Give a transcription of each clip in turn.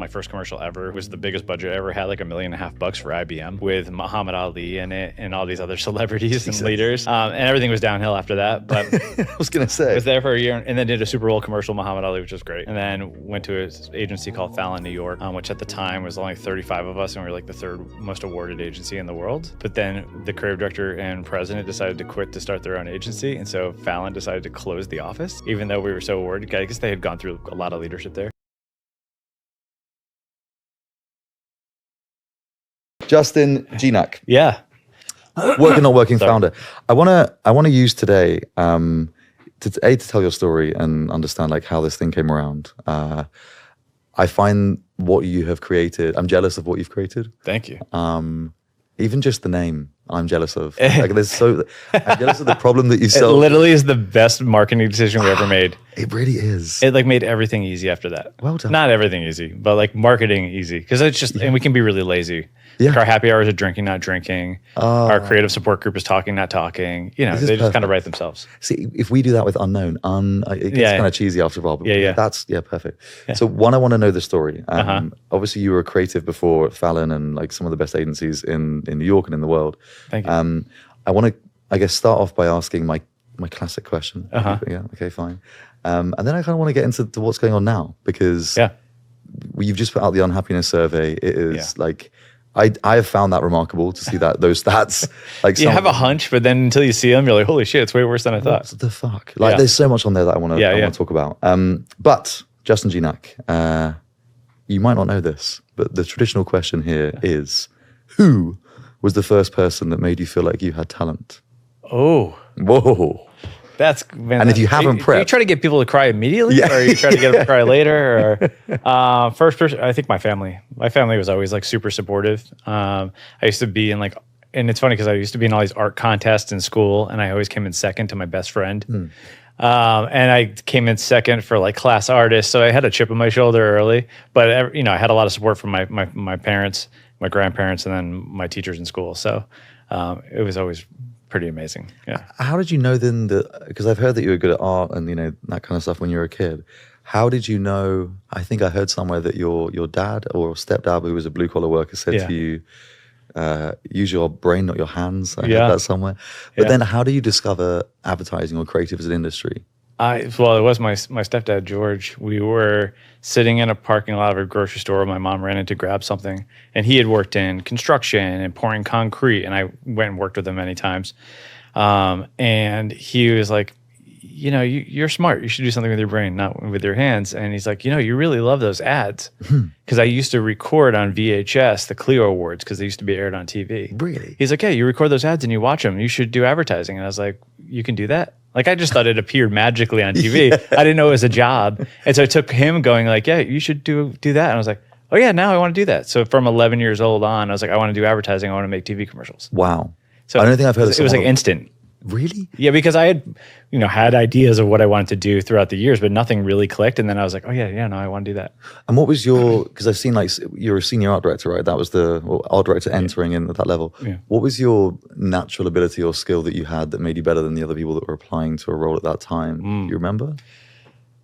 my first commercial ever. It was the biggest budget I ever had, like $1.5 million for IBM, with Muhammad Ali in it and all these other celebrities and leaders. And everything was downhill after that. But I was going to say. I was there for a year and then did a Super Bowl commercial, Muhammad Ali, which was great. And then went to an agency called Fallon, New York, which at the time was only 35 of us, and we were like the third most awarded agency in the world. But then the creative director and president decided to quit to start their own agency. And so Fallon decided to close the office, even though we were so awarded. I guess they had gone through a lot of leadership there. Justin Gignac. Yeah. Working, not working founder. I wanna use today to tell your story and understand like how this thing came around. I find what you have created, I'm jealous of what you've created. Thank you. Even just the name, I'm jealous of. Like, I'm jealous of the problem that you It solved. literally is the best marketing decision we ever made. It really is. It like made everything easy after that. Well done. Not everything easy, but like marketing easy. Because it's just, and we can be really lazy. Yeah. Like our happy hours are drinking, not drinking. Our creative support group is talking, not talking. You know, they just kind of write themselves. See, if we do that with unknown, it gets kind of cheesy after a while. But that's perfect. Yeah. So one, I want to know the story. Obviously, you were a creative before Fallon and like some of the best agencies in New York and in the world. Thank you. I want to, I guess, start off by asking my classic question. Yeah. Okay. Fine. And then I kind of want to get into what's going on now, because you've just put out the unhappiness survey. It is like. I have found that remarkable to see that those stats. Like you have a hunch, but then until you see them, you're like, holy shit, it's way worse than I thought. What the fuck? Like, there's so much on there that I want to talk about. But Justin Gignac, you might not know this, but the traditional question here is, who was the first person that made you feel like you had talent? Oh, whoa. And if you haven't prepped, you try to get people to cry immediately, or you try to get them to cry later, or first person. I think my family. My family was always like super supportive. I used to be in like, and it's funny because I used to be in all these art contests in school, and I always came in second to my best friend. And I came in second for like class artist, so I had a chip on my shoulder early. But I had a lot of support from my parents, my grandparents, and then my teachers in school. So it was always pretty amazing. Yeah. How did you know then that, because I've heard that you were good at art and that kind of stuff when you were a kid. How did you know? I think I heard somewhere that your dad or stepdad, who was a blue collar worker, said to you, use your brain, not your hands. I heard that somewhere. But then how do you discover advertising or creative as an industry? Well, it was my stepdad, George. We were sitting in a parking lot of a grocery store. My mom ran in to grab something, and he had worked in construction and pouring concrete, and I went and worked with him many times. And he was like, you're smart. You should do something with your brain, not with your hands. And he's like, you really love those ads. Because I used to record on VHS the Clio Awards, because they used to be aired on TV. Really? He's like, hey, you record those ads and you watch them. You should do advertising. And I was like, you can do that? Like, I just thought it appeared magically on TV. I didn't know it was a job. And so it took him going like, yeah, you should do that. And I was like, oh yeah, now I want to do that. So from 11 years old on, I was like, I want to do advertising. I want to make TV commercials. Wow. So I don't think I've heard of it was like instant. Really? Yeah, because I had, had ideas of what I wanted to do throughout the years, but nothing really clicked. And then I was like, oh yeah, no, I want to do that. And what was because I've seen like you're a senior art director, right? That was the art director entering in at that level. Yeah. What was your natural ability or skill that you had that made you better than the other people that were applying to a role at that time? Do you remember?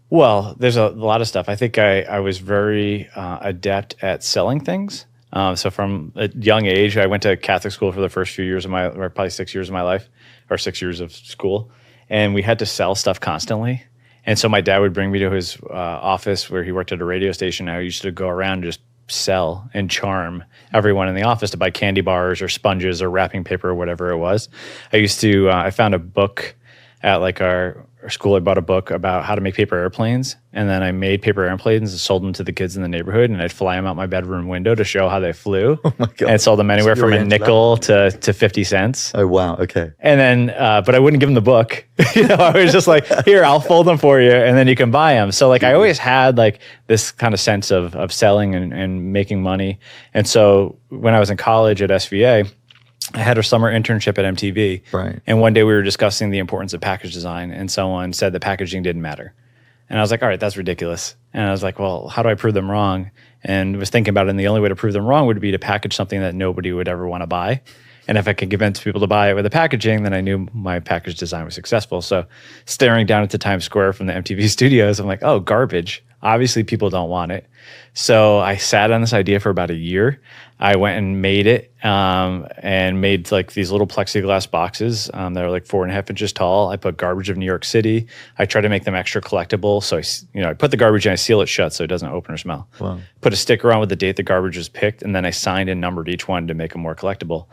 Well, there's a lot of stuff. I think I was very adept at selling things. So from a young age, I went to Catholic school for the first few years of or probably 6 years of my life, or 6 years of school. And we had to sell stuff constantly. And so my dad would bring me to his office where he worked at a radio station. I used to go around and just sell and charm everyone in the office to buy candy bars or sponges or wrapping paper or whatever it was. I found a book at like our school. I bought a book about how to make paper airplanes, and then I made paper airplanes and sold them to the kids in the neighborhood, and I'd fly them out my bedroom window to show how they flew. Oh my God. And sold them anywhere from a nickel to 50 cents. Oh, wow. Okay. And then, but I wouldn't give them the book. I was just like, here, I'll fold them for you, and then you can buy them. So like, I always had like this kind of sense of selling and making money. And so when I was in college at SVA, I had a summer internship at MTV. Right. And one day we were discussing the importance of package design, and someone said that packaging didn't matter. And I was like, all right, that's ridiculous. And I was like, well, how do I prove them wrong? And was thinking about it, and the only way to prove them wrong would be to package something that nobody would ever want to buy. And if I could convince people to buy it with the packaging, then I knew my package design was successful. So staring down at the Times Square from the MTV studios, I'm like, oh, garbage. Obviously, people don't want it. So I sat on this idea for about a year. I went and made it, and made like these little plexiglass boxes that are like 4.5 inches tall. I put garbage of New York City. I try to make them extra collectible. So I put the garbage in, I seal it shut so it doesn't open or smell. Wow. Put a sticker on with the date the garbage was picked, and then I signed and numbered each one to make them more collectible.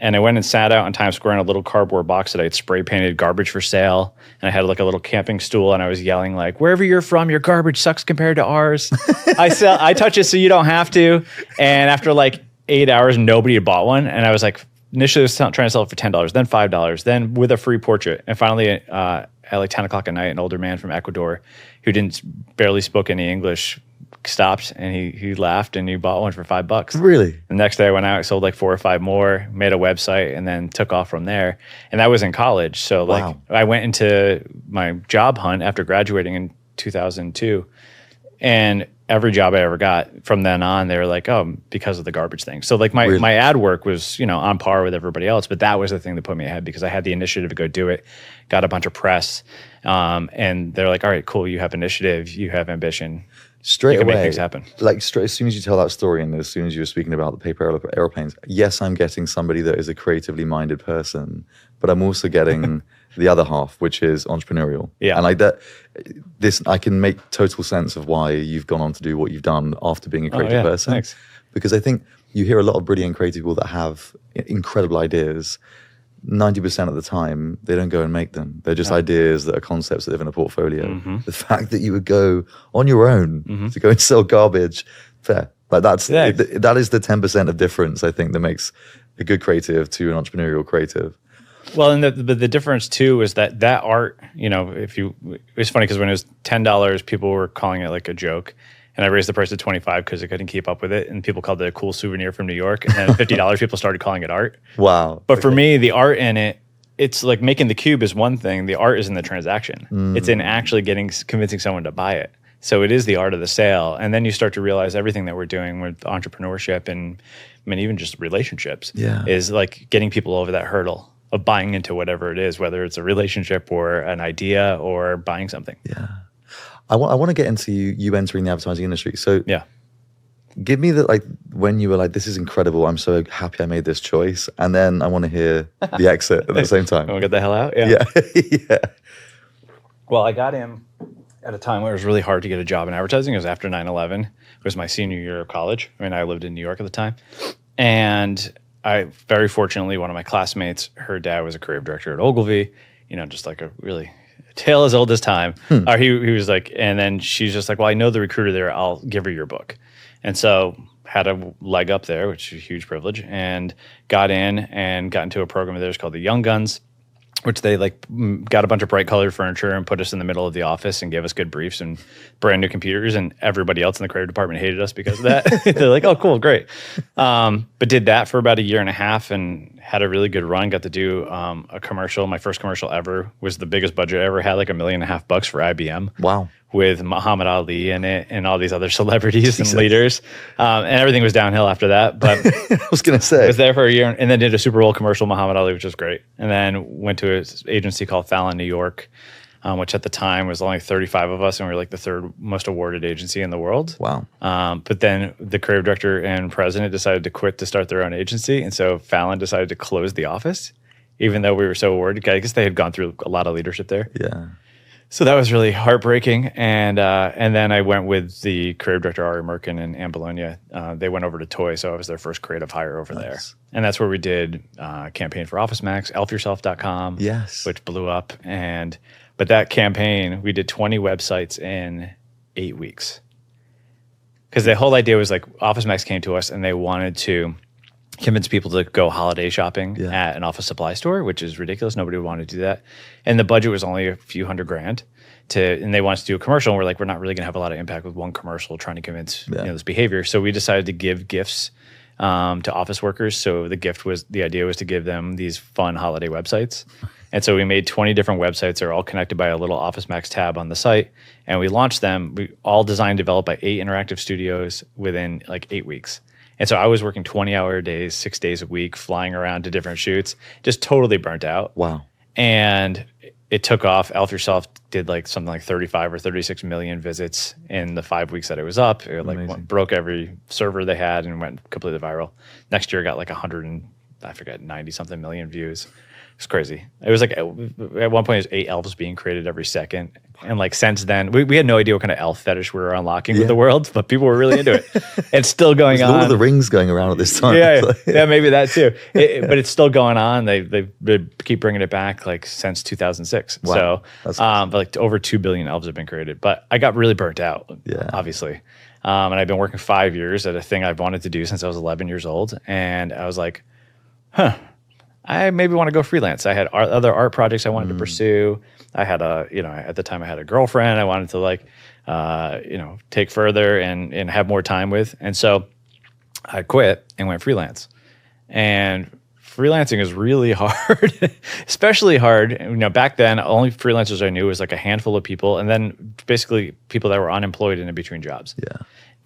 And I went and sat out on Times Square in a little cardboard box that I had spray painted garbage for sale. And I had like a little camping stool, and I was yelling like, "Wherever you're from, your garbage sucks compared to ours. I touch it so you don't have to." And after like 8 hours, nobody had bought one. And I was like, initially I was trying to sell it for $10, then $5, then with a free portrait. And finally, at like 10 o'clock at night, an older man from Ecuador who barely spoke any English stopped, and he laughed, and he bought one for $5. Really? The next day I went out, I sold like 4 or 5 more, made a website, and then took off from there. And that was in college. So like Wow. I went into my job hunt after graduating in 2002, and every job I ever got from then on, they were like, "Oh, because of the garbage thing." So like my ad work was, on par with everybody else, but that was the thing that put me ahead because I had the initiative to go do it, got a bunch of press, and they're like, "All right, cool, you have initiative, you have ambition. Straight you can away, make things happen." like as soon as you tell that story, and as soon as you were speaking about the paper airplanes, yes, I'm getting somebody that is a creatively minded person, but I'm also getting the other half, which is entrepreneurial. Yeah. And like that, I can make total sense of why you've gone on to do what you've done after being a creative person. Thanks. Because I think you hear a lot of brilliant creative people that have incredible ideas. 90% of the time, they don't go and make them. They're just ideas that are concepts that live in a portfolio. Mm-hmm. The fact that you would go on your own to go and sell garbage, fair. Like that is the 10% of difference, I think, that makes a good creative to an entrepreneurial creative. Well, and the difference too is that art, it's funny because when it was $10, people were calling it like a joke. And I raised the price to $25 because I couldn't keep up with it. And people called it a cool souvenir from New York. And then $50, people started calling it art. Wow. But for me, the art in it, it's like making the cube is one thing. The art is in the transaction. It's in actually convincing someone to buy it. So it is the art of the sale. And then you start to realize everything that we're doing with entrepreneurship and even just relationships is like getting people over that hurdle of buying into whatever it is, whether it's a relationship or an idea or buying something. Yeah. I want to get into you entering the advertising industry. So give me when you were like, "This is incredible. I'm so happy I made this choice." And then I want to hear the exit at the same time. Want to get the hell out? Yeah. Yeah. Well, I got in at a time where it was really hard to get a job in advertising. It was after 9/11. It was my senior year of college. I lived in New York at the time. And I, very fortunately, one of my classmates, her dad was a creative director at Ogilvy, just like a really tale as old as time. He was like, and then she's just like, "Well, I know the recruiter there. I'll give her your book." And so had a leg up there, which is a huge privilege, and got into a program of theirs called the Young Guns, which they got a bunch of bright colored furniture and put us in the middle of the office and gave us good briefs and brand new computers, and everybody else in the creative department hated us because of that. They're like, "Oh, cool, great." But did that for about a year and a half and had a really good run. Got to do a commercial. My first commercial ever was the biggest budget I ever had, like $1.5 million for IBM. Wow. With Muhammad Ali in it and all these other celebrities and leaders. And everything was downhill after that. But I was going to say. I was there for a year and then did a Super Bowl commercial, Muhammad Ali, which was great. And then went to an agency called Fallon New York, which at the time was only 35 of us. And we were like the third most awarded agency in the world. Wow. But then the creative director and president decided to quit to start their own agency. And so Fallon decided to close the office, even though we were so awarded. I guess they had gone through a lot of leadership there. Yeah. So that was really heartbreaking, and then I went with the creative director Ari Merkin and Anne Bologna. They went over to Toy, so I was their first creative hire over there, and that's where we did a campaign for Office Max, elfyourself.com, which blew up. But that campaign, we did 20 websites in 8 weeks, because the whole idea was like Office Max came to us and they wanted to convince people to go holiday shopping at an office supply store, which is ridiculous. Nobody would want to do that. And the budget was only a few $100,000 and they wanted to do a commercial. And we're like, we're not really going to have a lot of impact with one commercial trying to convince this behavior. So we decided to give gifts to office workers. So the idea was to give them these fun holiday websites. And so we made 20 different websites. They're all connected by a little Office Max tab on the site. And we launched them. We all designed, developed by 8 interactive studios within like 8 weeks. And so I was working 20-hour days, 6 days a week, flying around to different shoots, just totally burnt out. Wow. And it took off. Elf Yourself did like something like 35 or 36 million visits in the 5 weeks that it was up. It like broke every server they had and went completely viral. Next year, it got like 90 something million views. It's crazy. It was like at one point, it was 8 elves being created every second. And like since then, we had no idea what kind of elf fetish we were unlocking with the world, but people were really into it. It's still going on. Lord of the Rings going around at this time. Yeah, maybe that too. But it's still going on. They keep bringing it back like since 2006. Wow. So, but like over 2 billion elves have been created. But I got really burnt out, obviously. And I've been working 5 years at a thing I've wanted to do since I was 11 years old. And I was like, I maybe want to go freelance. I had other art projects I wanted to pursue. I had at the time I had a girlfriend I wanted to like, take further and have more time with. And so I quit and went freelance. And freelancing is really hard, especially hard. Back then, only freelancers I knew was like a handful of people. And then basically people that were unemployed and in between jobs. Yeah.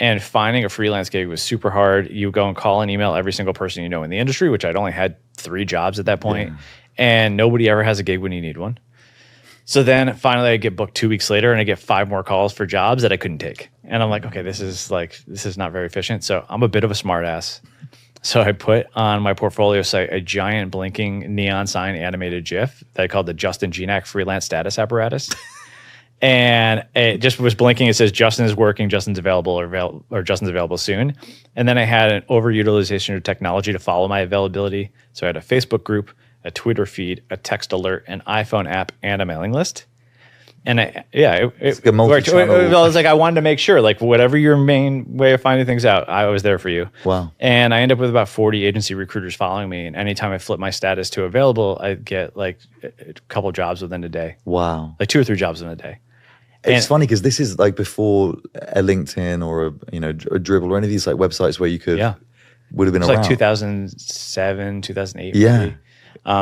And finding a freelance gig was super hard. You go and call and email every single person you know in the industry, which I'd only had 3 jobs at that point. And nobody ever has a gig when you need one. So then finally I get booked 2 weeks later and I get 5 more calls for jobs that I couldn't take. And I'm like, okay, this is not very efficient. So I'm a bit of a smart ass. So I put on my portfolio site a giant blinking neon sign animated GIF that I called the Justin Gignac freelance status apparatus. And it just was blinking. It says Justin is working, Justin's available, or Justin's available soon. And then I had an overutilization of technology to follow my availability. So I had a Facebook group, a Twitter feed, a text alert, an iPhone app, and a mailing list. And it like a multi-channel. I was like, I wanted to make sure, like, whatever your main way of finding things out, I was there for you. Wow. And I ended up with about 40 agency recruiters following me. And anytime I flip my status to available, I'd get like a couple jobs within a day. Wow. Like 2 or 3 jobs in a day. It's funny because this is like before a LinkedIn or a Dribbble or any of these like websites where you could would have been around. Like 2007, 2008. Yeah. Maybe.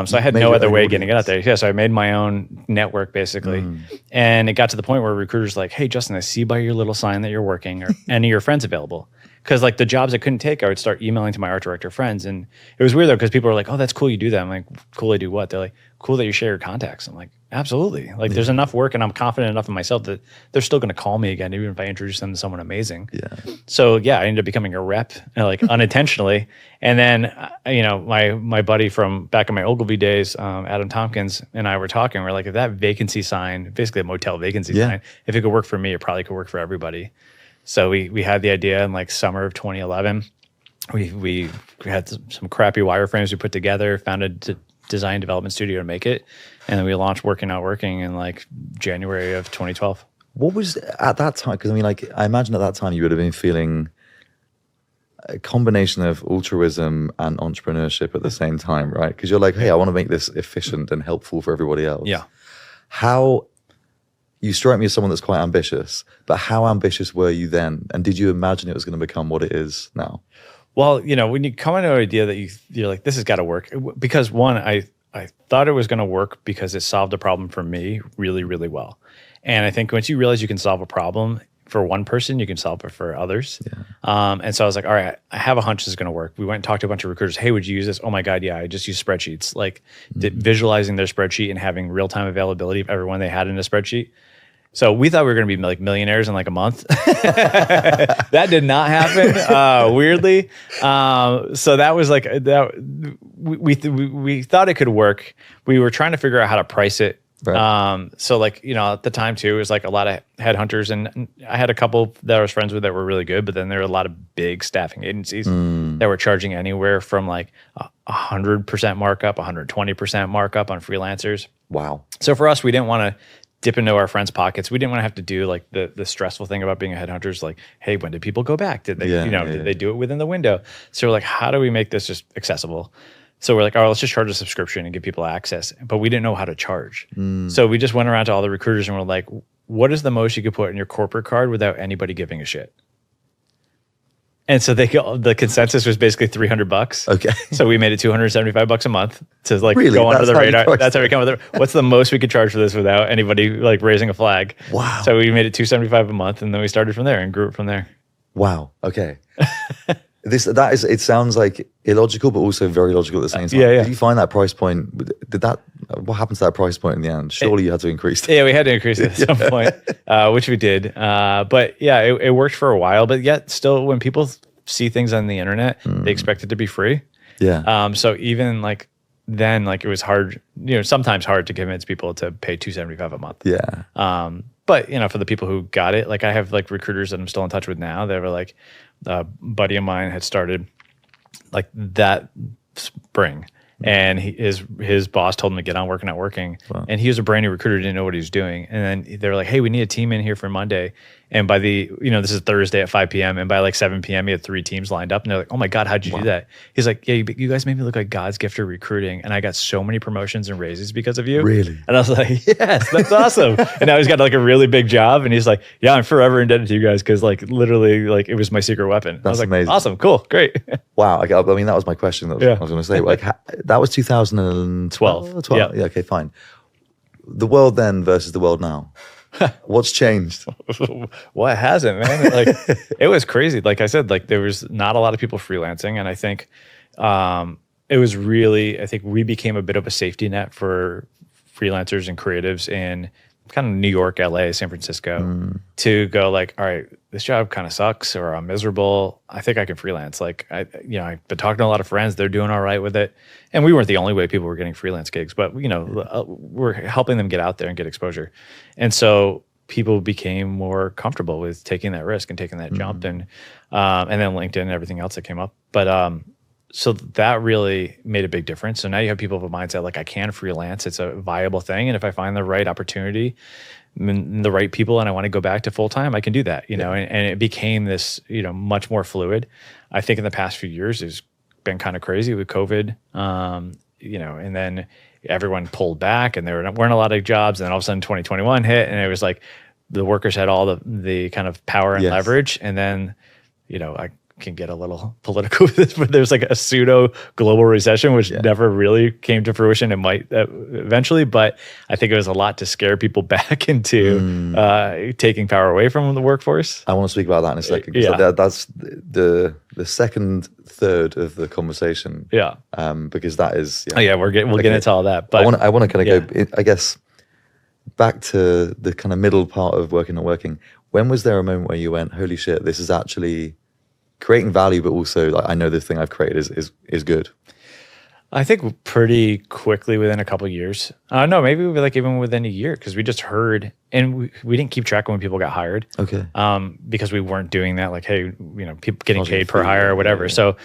So I had no other way of getting it out there. Yeah, so I made my own network basically. And it got to the point where recruiters were like, hey, Justin, I see by your little sign that you're working. Are any of your friends available? Because like the jobs I couldn't take, I would start emailing to my art director friends. And it was weird though, because people were like, oh, that's cool you do that. I'm like, cool I do what? They're like, cool that you share your contacts. I'm like, absolutely. Like there's enough work and I'm confident enough in myself that they're still going to call me again, even if I introduce them to someone amazing. Yeah. So yeah, I ended up becoming a rep like unintentionally. And then, my buddy from back in my Ogilvy days, Adam Tompkins, and I were talking. We're like, if that vacancy sign, basically a motel vacancy sign, if it could work for me, it probably could work for everybody. So we had the idea in like summer of 2011. We had some crappy wireframes we put together, found a design development studio to make it, and then we launched Working Not Working in like January of 2012. What was at that time? Because I imagine at that time you would have been feeling a combination of altruism and entrepreneurship at the same time, right? Because you're like, hey, I want to make this efficient and helpful for everybody else. Yeah. How you strike me as someone that's quite ambitious, but how ambitious were you then? And did you imagine it was going to become what it is now? Well, when you come into an idea that you're like, this has got to work. Because one, I thought it was going to work because it solved a problem for me really, really well. And I think once you realize you can solve a problem for one person, you can solve it for others. Yeah. And so I was like, all right, I have a hunch this is going to work. We went and talked to a bunch of recruiters. Hey, would you use this? Oh my God, yeah, I just use spreadsheets. Like visualizing their spreadsheet and having real-time availability of everyone they had in a spreadsheet. So we thought we were going to be like millionaires in like a month. That did not happen, weirdly. So that was like that. We thought it could work. We were trying to figure out how to price it. Right. So like, at the time too, it was like a lot of headhunters, and I had a couple that I was friends with that were really good, but then there were a lot of big staffing agencies that were charging anywhere from like 100% markup, 120% markup on freelancers. Wow. So for us, we didn't want to dip into our friends' pockets. We didn't want to have to do like the stressful thing about being a headhunter is like, hey, when did people go back? Did they, did they do it within the window? So we're like, how do we make this just accessible? So we're like, all right, let's just charge a subscription and give people access. But we didn't know how to charge. So we just went around to all the recruiters and we're like, what is the most you could put in your corporate card without anybody giving a shit? And so the consensus was basically $300. Okay. So we made it $275 a month to like really? go under That's the radar. That's how we come come with it. What's the most we could charge for this without anybody like raising a flag? Wow. So we made it $275 a month, and then we started from there and grew it from there. Wow. Okay. It sounds like illogical, but also very logical at the same time. Yeah. Did you find that price point? Did that what happened to that price point in the end? Surely you had to increase it. Yeah, we had to increase it at some point, which we did. But yeah, it worked for a while. But yet, still, when people see things on the internet, they expect it to be free. Yeah. So even like then, like it was hard, sometimes hard to convince people to pay $275 a month. Yeah. But for the people who got it, like I have like recruiters that I'm still in touch with now. They were like, a buddy of mine had started like that spring. And his boss told him to get on working, not working. Wow. And he was a brand new recruiter, didn't know what he was doing. And then they were like, hey, we need a team in here for Monday. And by this is Thursday at 5 p.m. And by like 7 p.m., he had 3 teams lined up. And they're like, oh my God, how'd you do that? He's like, yeah, you guys made me look like God's gift to recruiting. And I got so many promotions and raises because of you. Really? And I was like, yes, that's awesome. And now he's got like a really big job. And he's like, yeah, I'm forever indebted to you guys because like literally like it was my secret weapon. I was like, amazing. Awesome, cool, great. Wow. Okay, I mean, that was my question. I was going to say, like, that was 2012. 12. Yeah. Okay, fine. The world then versus the world now. What's changed? What hasn't, man? Like it was crazy. Like I said, like there was not a lot of people freelancing, and I think it was really. I think we became a bit of a safety net for freelancers and creatives in kind of New York, LA, San Francisco, to go like, all right, this job kind of sucks, or I'm miserable. I think I can freelance. Like I've been talking to a lot of friends; they're doing all right with it, and we weren't the only way people were getting freelance gigs, but we're helping them get out there and get exposure, and so people became more comfortable with taking that risk and taking that jump, and then LinkedIn and everything else that came up, but. So that really made a big difference. So now you have people with a mindset like I can freelance. It's a viable thing. And if I find the right opportunity and the right people and I want to go back to full time, I can do that, and it became this, much more fluid. I think in the past few years it's been kind of crazy with COVID, and then everyone pulled back and there weren't a lot of jobs. And then all of a sudden 2021 hit and it was like the workers had all the kind of power and leverage. And then, I can get a little political with this, but there's like a pseudo global recession, which never really came to fruition. It might eventually, but I think it was a lot to scare people back into taking power away from the workforce. I want to speak about that in a second. That's the second third of the conversation. Yeah. Because that is. Yeah. We'll get into all that. But I want to kind of go, I guess, back to the kind of middle part of working, not working. When was there a moment where you went, holy shit, this is actually creating value, but also like I know this thing I've created is good? I think pretty quickly within a couple of years. No, maybe like even within a year, because we just heard, and we didn't keep track of when people got hired. Okay. Because we weren't doing that. Like, hey, people getting paid per hire or whatever. Yeah. So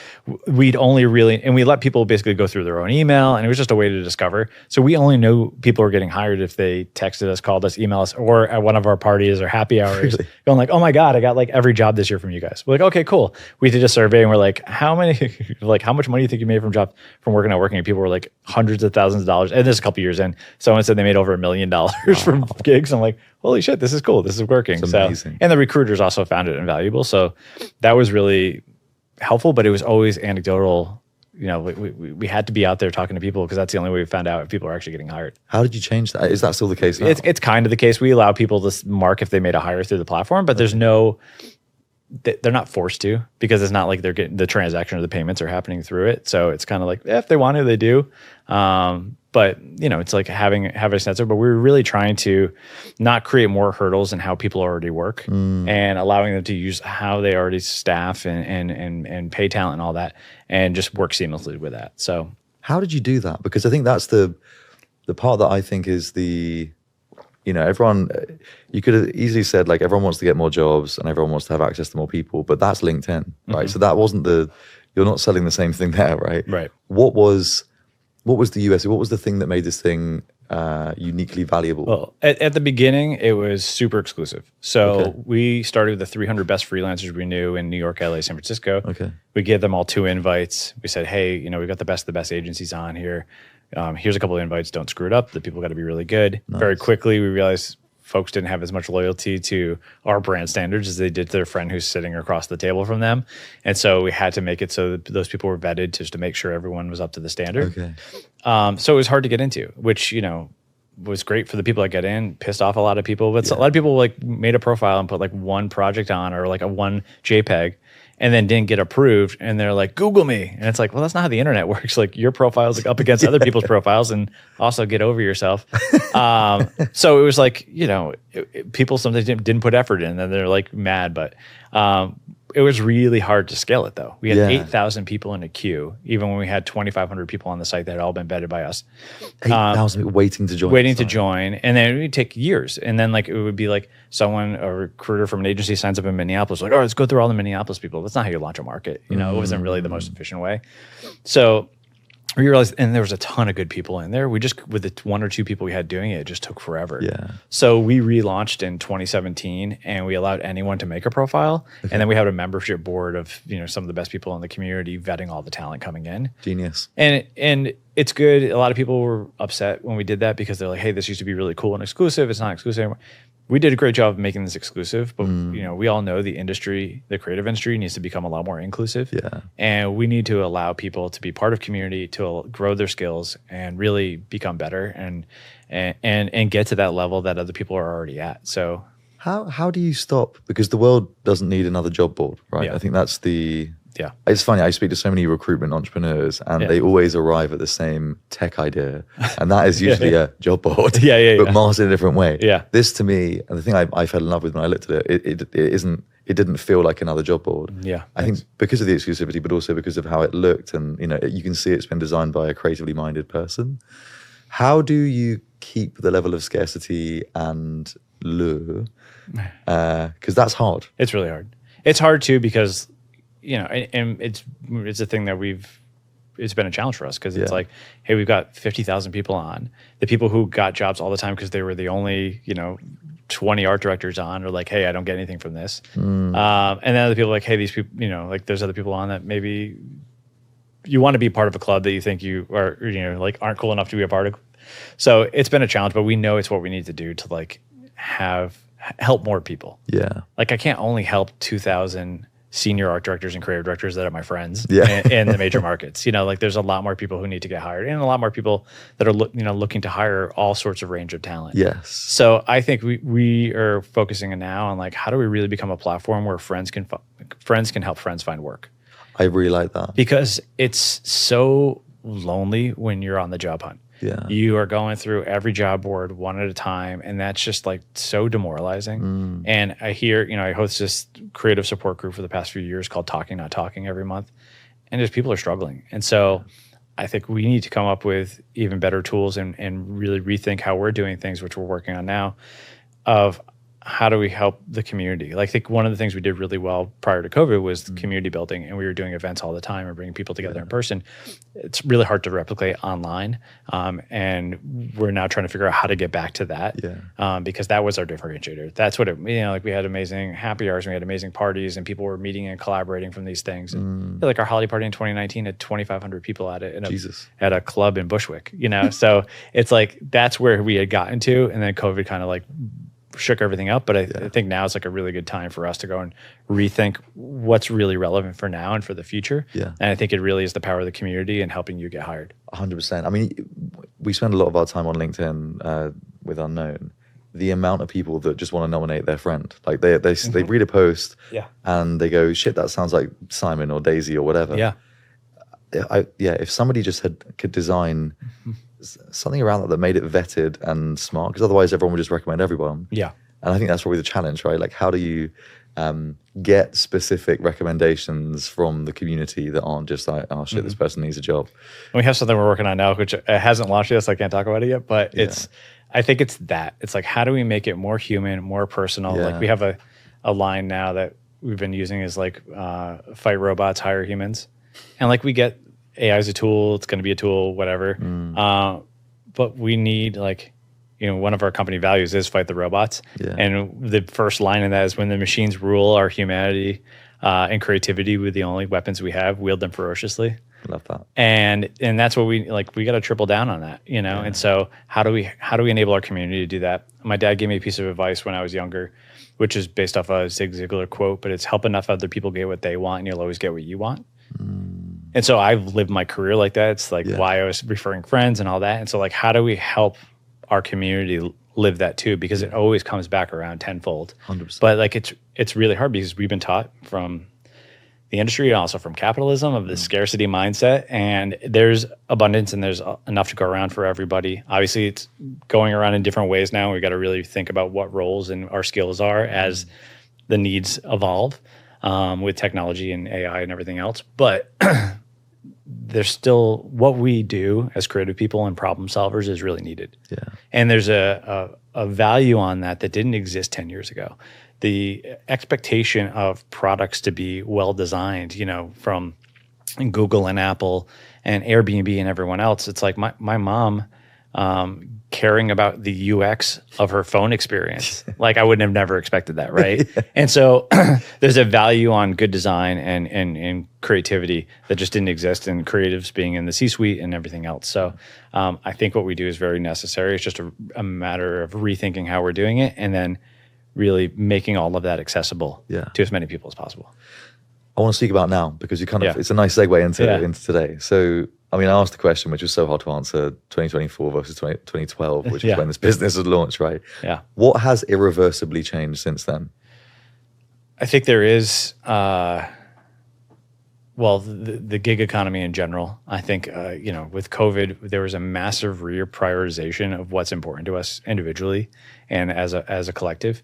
we'd only really, and we let people basically go through their own email, and it was just a way to discover. So we only knew people were getting hired if they texted us, called us, emailed us, or at one of our parties or happy hours, going like, oh my God, I got like every job this year from you guys. We're like, okay, cool. We did a survey and we're like, how much money do you think you made from working? And people were like hundreds of thousands of dollars. And this is a couple years in, someone said they made over $1 million from gigs. I'm like, holy shit, this is cool. This is working. It's amazing. And the recruiters also found it invaluable. So that was really helpful, but it was always anecdotal. We had to be out there talking to people because that's the only way we found out if people are actually getting hired. How did you change that? Is that still the case now? It's kind of the case. We allow people to mark if they made a hire through the platform, but there's no, they're not forced to, because it's not like they're getting the transaction or the payments are happening through it. So it's kind of like, if they want to, they do. But it's like having a sensor, but we're really trying to not create more hurdles in how people already work and allowing them to use how they already staff and pay talent and all that, and just work seamlessly with that. So how did you do that? Because I think that's the part that I think is everyone, you could have easily said like everyone wants to get more jobs and everyone wants to have access to more people, but that's LinkedIn, right? So that wasn't you're not selling the same thing there, right? Right. What was the USP? What was the thing that made this thing uniquely valuable? Well, at the beginning, it was super exclusive. So we started with the 300 best freelancers we knew in New York, LA, San Francisco. Okay. We gave them all 2 invites. We said, hey, we've got the best agencies on here. Here's a couple of invites. Don't screw it up. The people got to be really good. Nice. Very quickly, we realized folks didn't have as much loyalty to our brand standards as they did to their friend who's sitting across the table from them. And so we had to make it so that those people were vetted just to make sure everyone was up to the standard. Okay. So it was hard to get into, which, was great for the people that get in, pissed off a lot of people. But a lot of people like made a profile and put like one project on or like a one JPEG. and then didn't get approved, and they're like, Google me. And it's like, well, that's not how the internet works. Like your profile's like up against other people's profiles, and also get over yourself. So it was like, people sometimes didn't put effort in, and they're like mad, but it was really hard to scale it though. We had 8,000 people in a queue, even when we had 2,500 people on the site that had all been vetted by us. 8,000 people waiting to join. Waiting to join. And then it would take years. And then like it would be like a recruiter from an agency signs up in Minneapolis, like, oh, let's go through all the Minneapolis people. That's not how you launch a market. It wasn't really the most efficient way. So we realized, and there was a ton of good people in there. We just, with the 1 or 2 people we had doing it just took forever. Yeah. So we relaunched in 2017, and we allowed anyone to make a profile. Okay. And then we had a membership board of, some of the best people in the community vetting all the talent coming in. Genius. And it's good. A lot of people were upset when we did that because they're like, hey, this used to be really cool and exclusive. It's not exclusive anymore. We did a great job of making this exclusive, but we all know the industry, the creative industry needs to become a lot more inclusive. Yeah. And we need to allow people to be part of community, to grow their skills and really become better and get to that level that other people are already at. So how do you stop? Because the world doesn't need another job board, right? Yeah. I think that's the... Yeah. It's funny, I speak to so many recruitment entrepreneurs and they always arrive at the same tech idea. And that is usually a job board, but masked in a different way. Yeah. This to me, and the thing I fell in love with when I looked at it, it didn't feel like another job board. Yeah. I think because of the exclusivity, but also because of how it looked. And, you can see it's been designed by a creatively minded person. How do you keep the level of scarcity and lure? Because that's hard. It's really hard. It's hard too because... and it's a thing that it's been a challenge for us because it's like, hey, we've got 50,000 people on. The people who got jobs all the time because they were the only, 20 art directors on are like, hey, I don't get anything from this. And then other people are like, hey, these people, like there's other people on that maybe you want to be part of a club that you think you are, like aren't cool enough to be a part of. So it's been a challenge, but we know it's what we need to do to like help more people. Yeah. Like I can't only help 2,000 senior art directors and creative directors that are my friends Yeah. in the major markets. Like there's a lot more people who need to get hired and a lot more people that are looking to hire all sorts of range of talent. Yes. So I think we are focusing now on like, how do we really become a platform where friends can help friends find work? I really like that. Because it's so lonely when you're on the job hunt. Yeah. You are going through every job board one at a time, and that's just like so demoralizing. And I hear, I host this creative support group for the past few years called Talking Not Talking every month, and just people are struggling. And so I think we need to come up with even better tools and really rethink how we're doing things, which we're working on now, of how do we help the community? Like, I think one of the things we did really well prior to COVID was community building, and we were doing events all the time and bringing people together in person. It's really hard to replicate online, and we're now trying to figure out how to get back to that, because that was our differentiator. That's what like we had amazing happy hours, and we had amazing parties, and people were meeting and collaborating from these things. And like our holiday party in 2019 had 2,500 people at it at a club in Bushwick, So it's like that's where we had gotten to, and then COVID kind of like shook everything up. But I think now is like a really good time for us to go and rethink what's really relevant for now and for the future. And I think it really is the power of the community and helping you get hired. 100%. I mean, we spend a lot of our time on LinkedIn with Unknown. The amount of people that just want to nominate their friend, like they read a post and they go, shit, that sounds like Simon or Daisy or whatever. If somebody just could design something around that made it vetted and smart, because otherwise everyone would just recommend everyone. And I think that's probably the challenge, right? Like, how do you get specific recommendations from the community that aren't just like, oh shit, this person needs a job? And we have something we're working on now, which hasn't launched yet, so I can't talk about it yet, but I think it's that. It's like, how do we make it more human, more personal? Like, we have a line now that we've been using is like, fight robots, hire humans. And like, we get AI is a tool, it's going to be a tool, whatever. But we need one of our company values is fight the robots. And the first line in that is, when the machines rule, our humanity and creativity with the only weapons we have, wield them ferociously. Love that. And that's what we got to triple down on that, And so how do we enable our community to do that? My dad gave me a piece of advice when I was younger, which is based off a Zig Ziglar quote, but it's help enough other people get what they want and you'll always get what you want. And so I've lived my career like that. It's like why I was referring friends and all that. And so like, how do we help our community live that too? Because it always comes back around tenfold. 100%. But like, it's really hard because we've been taught from the industry and also from capitalism of the scarcity mindset. And there's abundance and there's enough to go around for everybody. Obviously, it's going around in different ways now. We got to really think about what roles and our skills are as the needs evolve with technology and AI and everything else. But there's still what we do as creative people and problem solvers is really needed. Yeah. And there's a value on that didn't exist 10 years ago. The expectation of products to be well designed, from Google and Apple and Airbnb and everyone else. It's like my mom caring about the UX of her phone experience. Like I wouldn't have never expected that, right? Yeah. And so there's a value on good design and creativity that just didn't exist, and creatives being in the C-suite and everything else. So I think what we do is very necessary. It's just a matter of rethinking how we're doing it, and then really making all of that accessible to as many people as possible. I want to speak about now, because you kind of, it's a nice segue into today. So, I mean, I asked the question, which was so hard to answer, 2024 versus 2012, which is when this business was launched, right? Yeah. What has irreversibly changed since then? I think there is, the gig economy in general. I think, with COVID, there was a massive reprioritization of what's important to us individually and as a collective.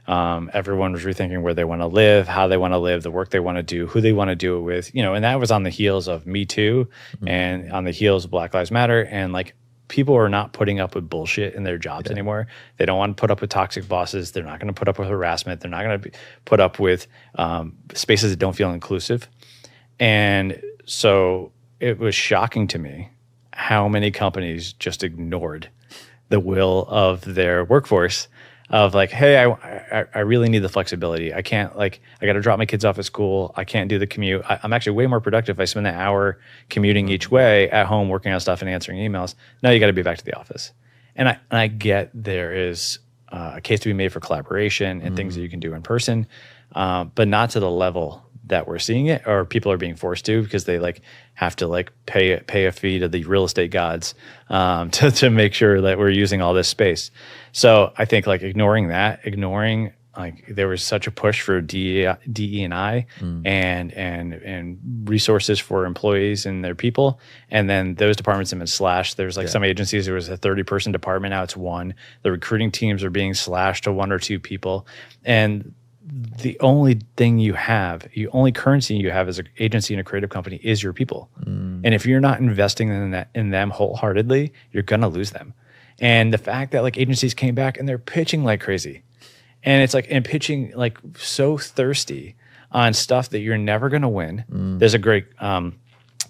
Everyone was rethinking where they want to live, how they want to live, the work they want to do, who they want to do it with, and that was on the heels of Me Too and on the heels of Black Lives Matter. And like, people are not putting up with bullshit in their jobs anymore. They don't want to put up with toxic bosses. They're not going to put up with harassment. They're not going to put up with spaces that don't feel inclusive. And so it was shocking to me how many companies just ignored the will of their workforce of like, hey, I really need the flexibility. I can't, I got to drop my kids off at school. I can't do the commute. I'm actually way more productive if I spend an hour commuting each way at home, working on stuff and answering emails. Now you got to be back to the office. And I get there is a case to be made for collaboration and things that you can do in person, but not to the level that we're seeing it, or people are being forced to, because they have to pay a fee to the real estate gods to make sure that we're using all this space. So I think ignoring there was such a push for DE&I and resources for employees and their people, and then those departments have been slashed. There's some agencies, there was a 30-person department, now it's one. The recruiting teams are being slashed to 1 or 2 people, and the only currency you have as an agency and a creative company is your people. And if you're not investing in them wholeheartedly, you're gonna lose them. And the fact that agencies came back and they're pitching like crazy, and it's pitching so thirsty on stuff that you're never gonna win. There's a great saw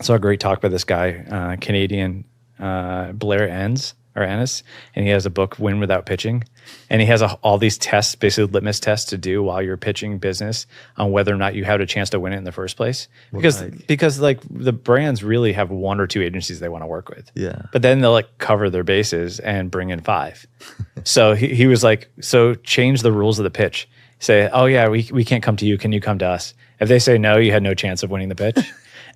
a great talk by this guy, Canadian, Blair Ennis, and he has a book, Win Without Pitching. And he has all these tests, basically litmus tests to do while you're pitching business on whether or not you had a chance to win it in the first place. Because the brands really have 1 or 2 agencies they want to work with. Yeah. But then they'll cover their bases and bring in 5. So he was so change the rules of the pitch. Say, oh yeah, we can't come to you. Can you come to us? If they say no, you had no chance of winning the pitch.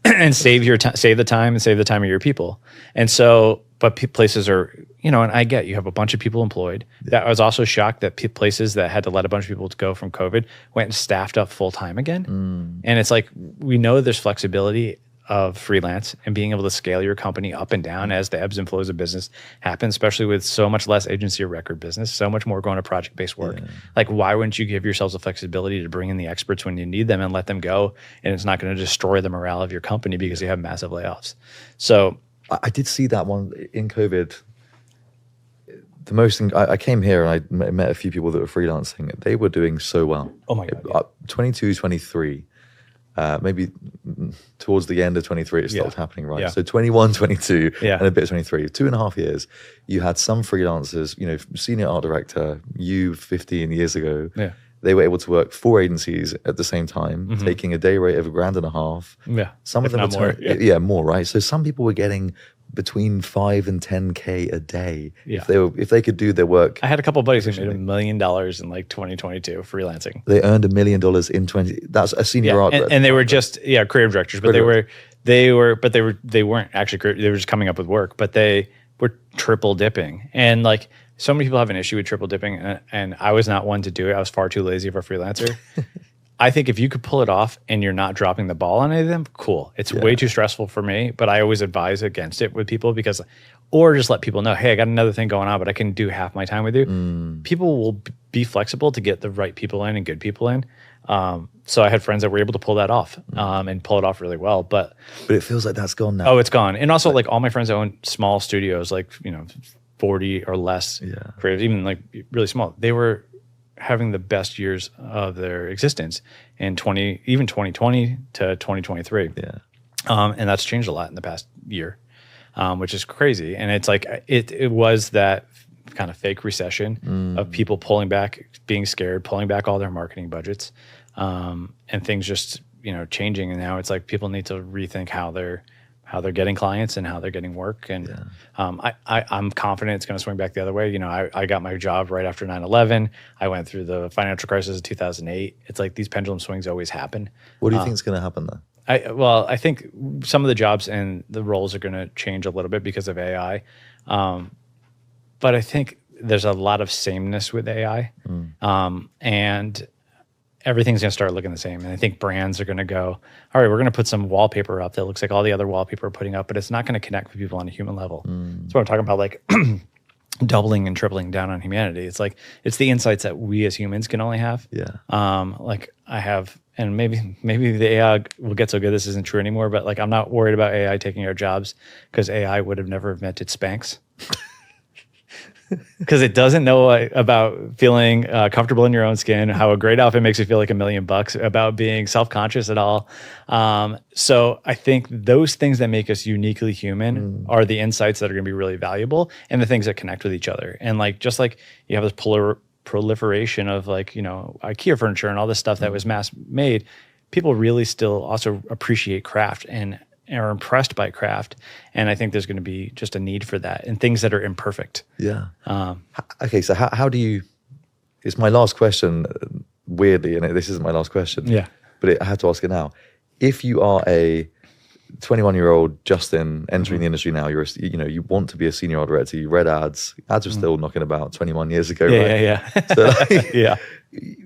And save the time and save the time of your people. And so, but places are, and I get you have a bunch of people employed. That I was also shocked that places that had to let a bunch of people go from COVID went and staffed up full time again. And it's we know there's flexibility of freelance and being able to scale your company up and down as the ebbs and flows of business happen, especially with so much less agency or record business, so much more going to project-based work. Yeah. Why wouldn't you give yourselves the flexibility to bring in the experts when you need them and let them go, and it's not going to destroy the morale of your company because you have massive layoffs? So I did see that one in COVID. The most thing, I came here and I met a few people that were freelancing. They were doing so well. Oh my God. Yeah. 22, 23. Maybe towards the end of 23 it stopped happening, right? So 21, 22 and a bit of 23, 2.5 years, you had some freelancers, senior art director, 15 years ago, they were able to work 4 agencies at the same time, taking a day rate of $1,500. Yeah. Some of them were more, right? So some people were getting between 5 and 10K a day if they could do their work. I had a couple of buddies who made $1 million in 2022 freelancing. They earned $1 million in 20. That's a senior art director. And they were just creative directors, but they weren't actually creative. They were just coming up with work, but they were triple dipping. And so many people have an issue with triple dipping, and I was not one to do it. I was far too lazy for a freelancer. I think if you could pull it off and you're not dropping the ball on any of them, cool. It's way too stressful for me, but I always advise against it with people because, or just let people know, hey, I got another thing going on, but I can do half my time with you. People will be flexible to get the right people in and good people in. So I had friends that were able to pull that off and pull it off really well. But it feels like that's gone now. Oh, it's gone. And also like all my friends that own small studios, like, 40 or less creatives, even like really small, they were having the best years of their existence in 2020 to 2023. Yeah. And that's changed a lot in the past year, which is crazy. And it's like, it was that kind of fake recession of people pulling back, being scared, pulling back all their marketing budgets, and things just, changing. And now it's like people need to rethink how they're getting clients and how they're getting work. And I'm confident it's going to swing back the other way. I got my job right after 9/11. I went through the financial crisis of 2008. It's like these pendulum swings always happen. What do you think is going to happen there? I think some of the jobs and the roles are going to change a little bit because of AI. But I think there's a lot of sameness with AI. And everything's going to start looking the same. And I think brands are going to go, all right, we're going to put some wallpaper up that looks like all the other wallpaper we're putting up, but it's not going to connect with people on a human level. That's what I'm talking about, like doubling and tripling down on humanity. It's like, it's the insights that we as humans can only have. Like I have, and maybe the AI will get so good this isn't true anymore, but like I'm not worried about AI taking our jobs because AI would have never invented Spanx. Because it doesn't know about feeling comfortable in your own skin, how a great outfit makes you feel like $1 million, about being self-conscious at all. So I think those things that make us uniquely human are the insights that are going to be really valuable and the things that connect with each other. And like, just like you have this proliferation of like, IKEA furniture and all this stuff that was mass made, people really still also appreciate craft and are impressed by craft. And I think there's going to be just a need for that and things that are imperfect. Yeah. Okay. So how do you, it's my last question, weirdly, and this isn't my last question. Yeah. But I have to ask it now. If you are a 21-year-old Justin entering the industry now, you want to be a senior art director, you read ads were still knocking about 21 years ago, right? Yeah. So like,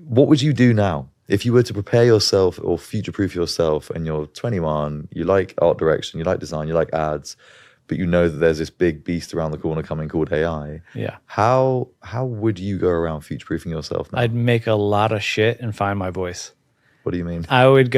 what would you do now? If you were to prepare yourself or future-proof yourself and you're 21, you like art direction, you like design, you like ads, but you know that there's this big beast around the corner coming called AI. Yeah. How would you go around future-proofing yourself now? I'd make a lot of shit and find my voice. What do you mean? I would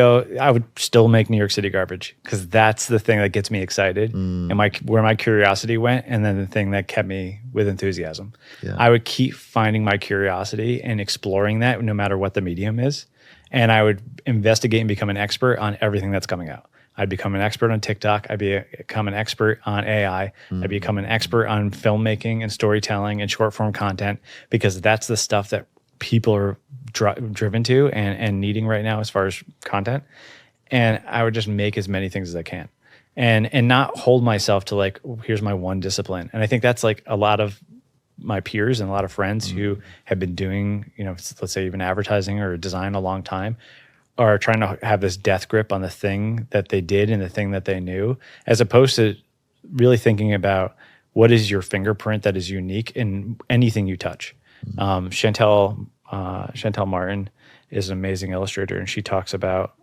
still make New York City garbage because that's the thing that gets me excited and where my curiosity went, and then the thing that kept me with enthusiasm. Yeah. I would keep finding my curiosity and exploring that no matter what the medium is. And I would investigate and become an expert on everything that's coming out. I'd become an expert on TikTok. I'd become an expert on AI. I'd become an expert on filmmaking and storytelling and short form content, because that's the stuff that people are driven to and needing right now as far as content. And I would just make as many things as I can and not hold myself to like, oh, here's my one discipline. And I think that's like a lot of my peers and a lot of friends who have been doing, let's say even advertising or design a long time, are trying to have this death grip on the thing that they did and the thing that they knew, as opposed to really thinking about what is your fingerprint that is unique in anything you touch. Chantel Martin is an amazing illustrator, and she talks about,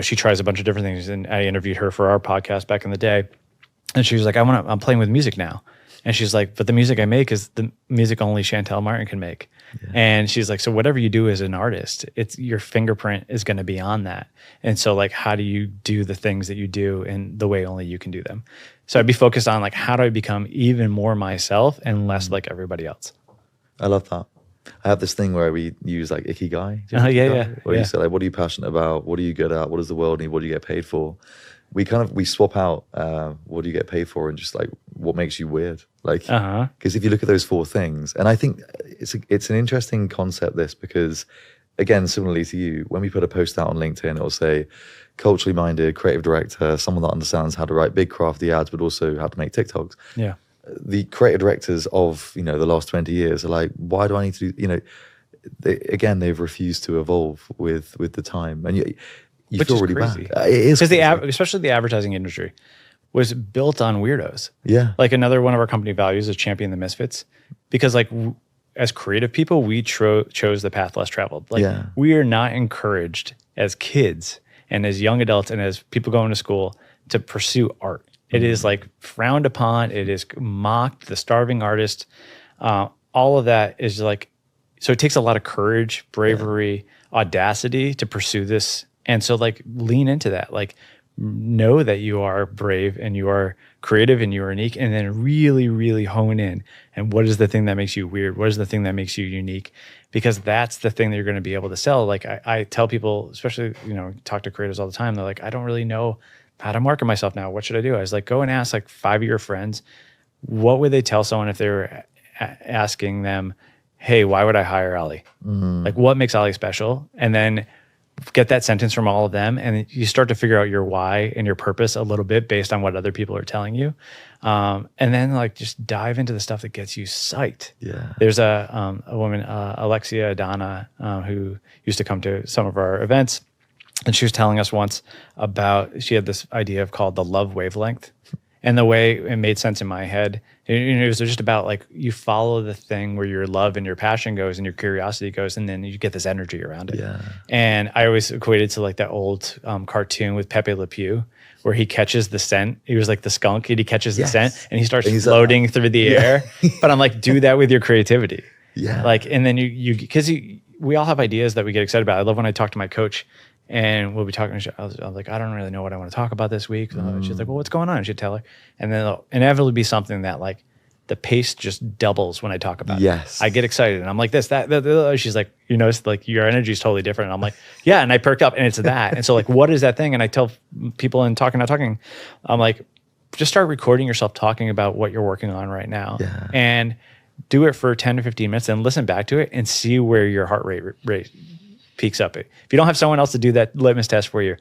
she tries a bunch of different things. And I interviewed her for our podcast back in the day, and she was like, I'm playing with music now. And she's like, but the music I make is the music only Chantel Martin can make. Yeah. And she's like, so whatever you do as an artist, it's your fingerprint is going to be on that. And so like, how do you do the things that you do in the way only you can do them? So I'd be focused on like, how do I become even more myself and less like everybody else? I love that. I have this thing where we use like Ikigai. Where you say like, what are you passionate about? What are you good at? What does the world need? What do you get paid for? We swap out what do you get paid for and just like what makes you weird, like because if you look at those four things, and I think it's an interesting concept, this, because again, similarly to you, when we put a post out on LinkedIn, it'll say culturally minded creative director, someone that understands how to write big crafty ads but also how to make TikToks. The creative directors of the last 20 years are like, why do I need to do they've refused to evolve with the time, and you feel really bad. It is because especially the advertising industry was built on weirdos. Yeah. Like another one of our company values is champion the misfits, because like, as creative people, we chose the path less traveled. Like we are not encouraged as kids and as young adults and as people going to school to pursue art. It is like frowned upon. It is mocked, the starving artist. All of that is like, so it takes a lot of courage, bravery, audacity to pursue this. And so like lean into that, like know that you are brave and you are creative and you are unique, and then really, really hone in. And what is the thing that makes you weird? What is the thing that makes you unique? Because that's the thing that you're going to be able to sell. Like I tell people, especially, talk to creators all the time. They're like, I don't really know how to market myself now. What should I do? I was like, go and ask like 5 of your friends, what would they tell someone if they were asking them, hey, why would I hire Ali? Like what makes Ali special? And then get that sentence from all of them, and you start to figure out your why and your purpose a little bit based on what other people are telling you. And then like just dive into the stuff that gets you psyched. Yeah. There's a woman, Alexia Adana, who used to come to some of our events, and she was telling us once about, she had this idea called the love wavelength. And the way it made sense in my head, it was just about like you follow the thing where your love and your passion goes and your curiosity goes, and then you get this energy around it. Yeah. And I always equated to like that old cartoon with Pepe Le Pew, where he catches the scent. He was like the skunk, and he catches the scent, and he starts floating through the air. But I'm like, do that with your creativity. Yeah. Like, and then because we all have ideas that we get excited about. I love when I talk to my coach. And we'll be talking. I was like, I don't really know what I want to talk about this week. She's like, well, what's going on? I should tell her. And then it'll inevitably be something that like the pace just doubles when I talk about it. I get excited and I'm like this, that. She's like, you notice like your energy is totally different. And I'm like, yeah. And I perked up and it's that. And so like, what is that thing? And I tell people in Talking Not Talking, I'm like, just start recording yourself talking about what you're working on right now. Yeah. And do it for 10 to 15 minutes and listen back to it and see where your heart rate peaks up. If you don't have someone else to do that litmus test for you,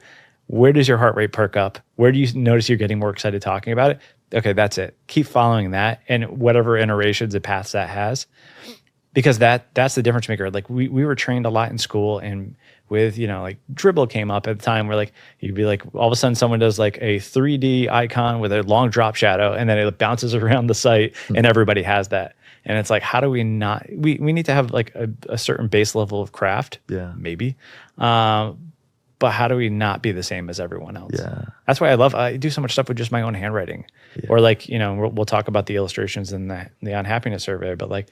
where does your heart rate perk up? Where do you notice you're getting more excited talking about it? Okay, that's it. Keep following that and whatever iterations and paths that has, because that's the difference maker. Like we were trained a lot in school, and with, like dribble came up at the time where like you'd be like, all of a sudden someone does like a 3D icon with a long drop shadow and then it bounces around the site and everybody has that. And it's like, how do we not, we need to have like a certain base level of craft, maybe. But how do we not be the same as everyone else? Yeah. That's why I do so much stuff with just my own handwriting. Yeah. Or like, we'll talk about the illustrations in the unhappiness survey, but like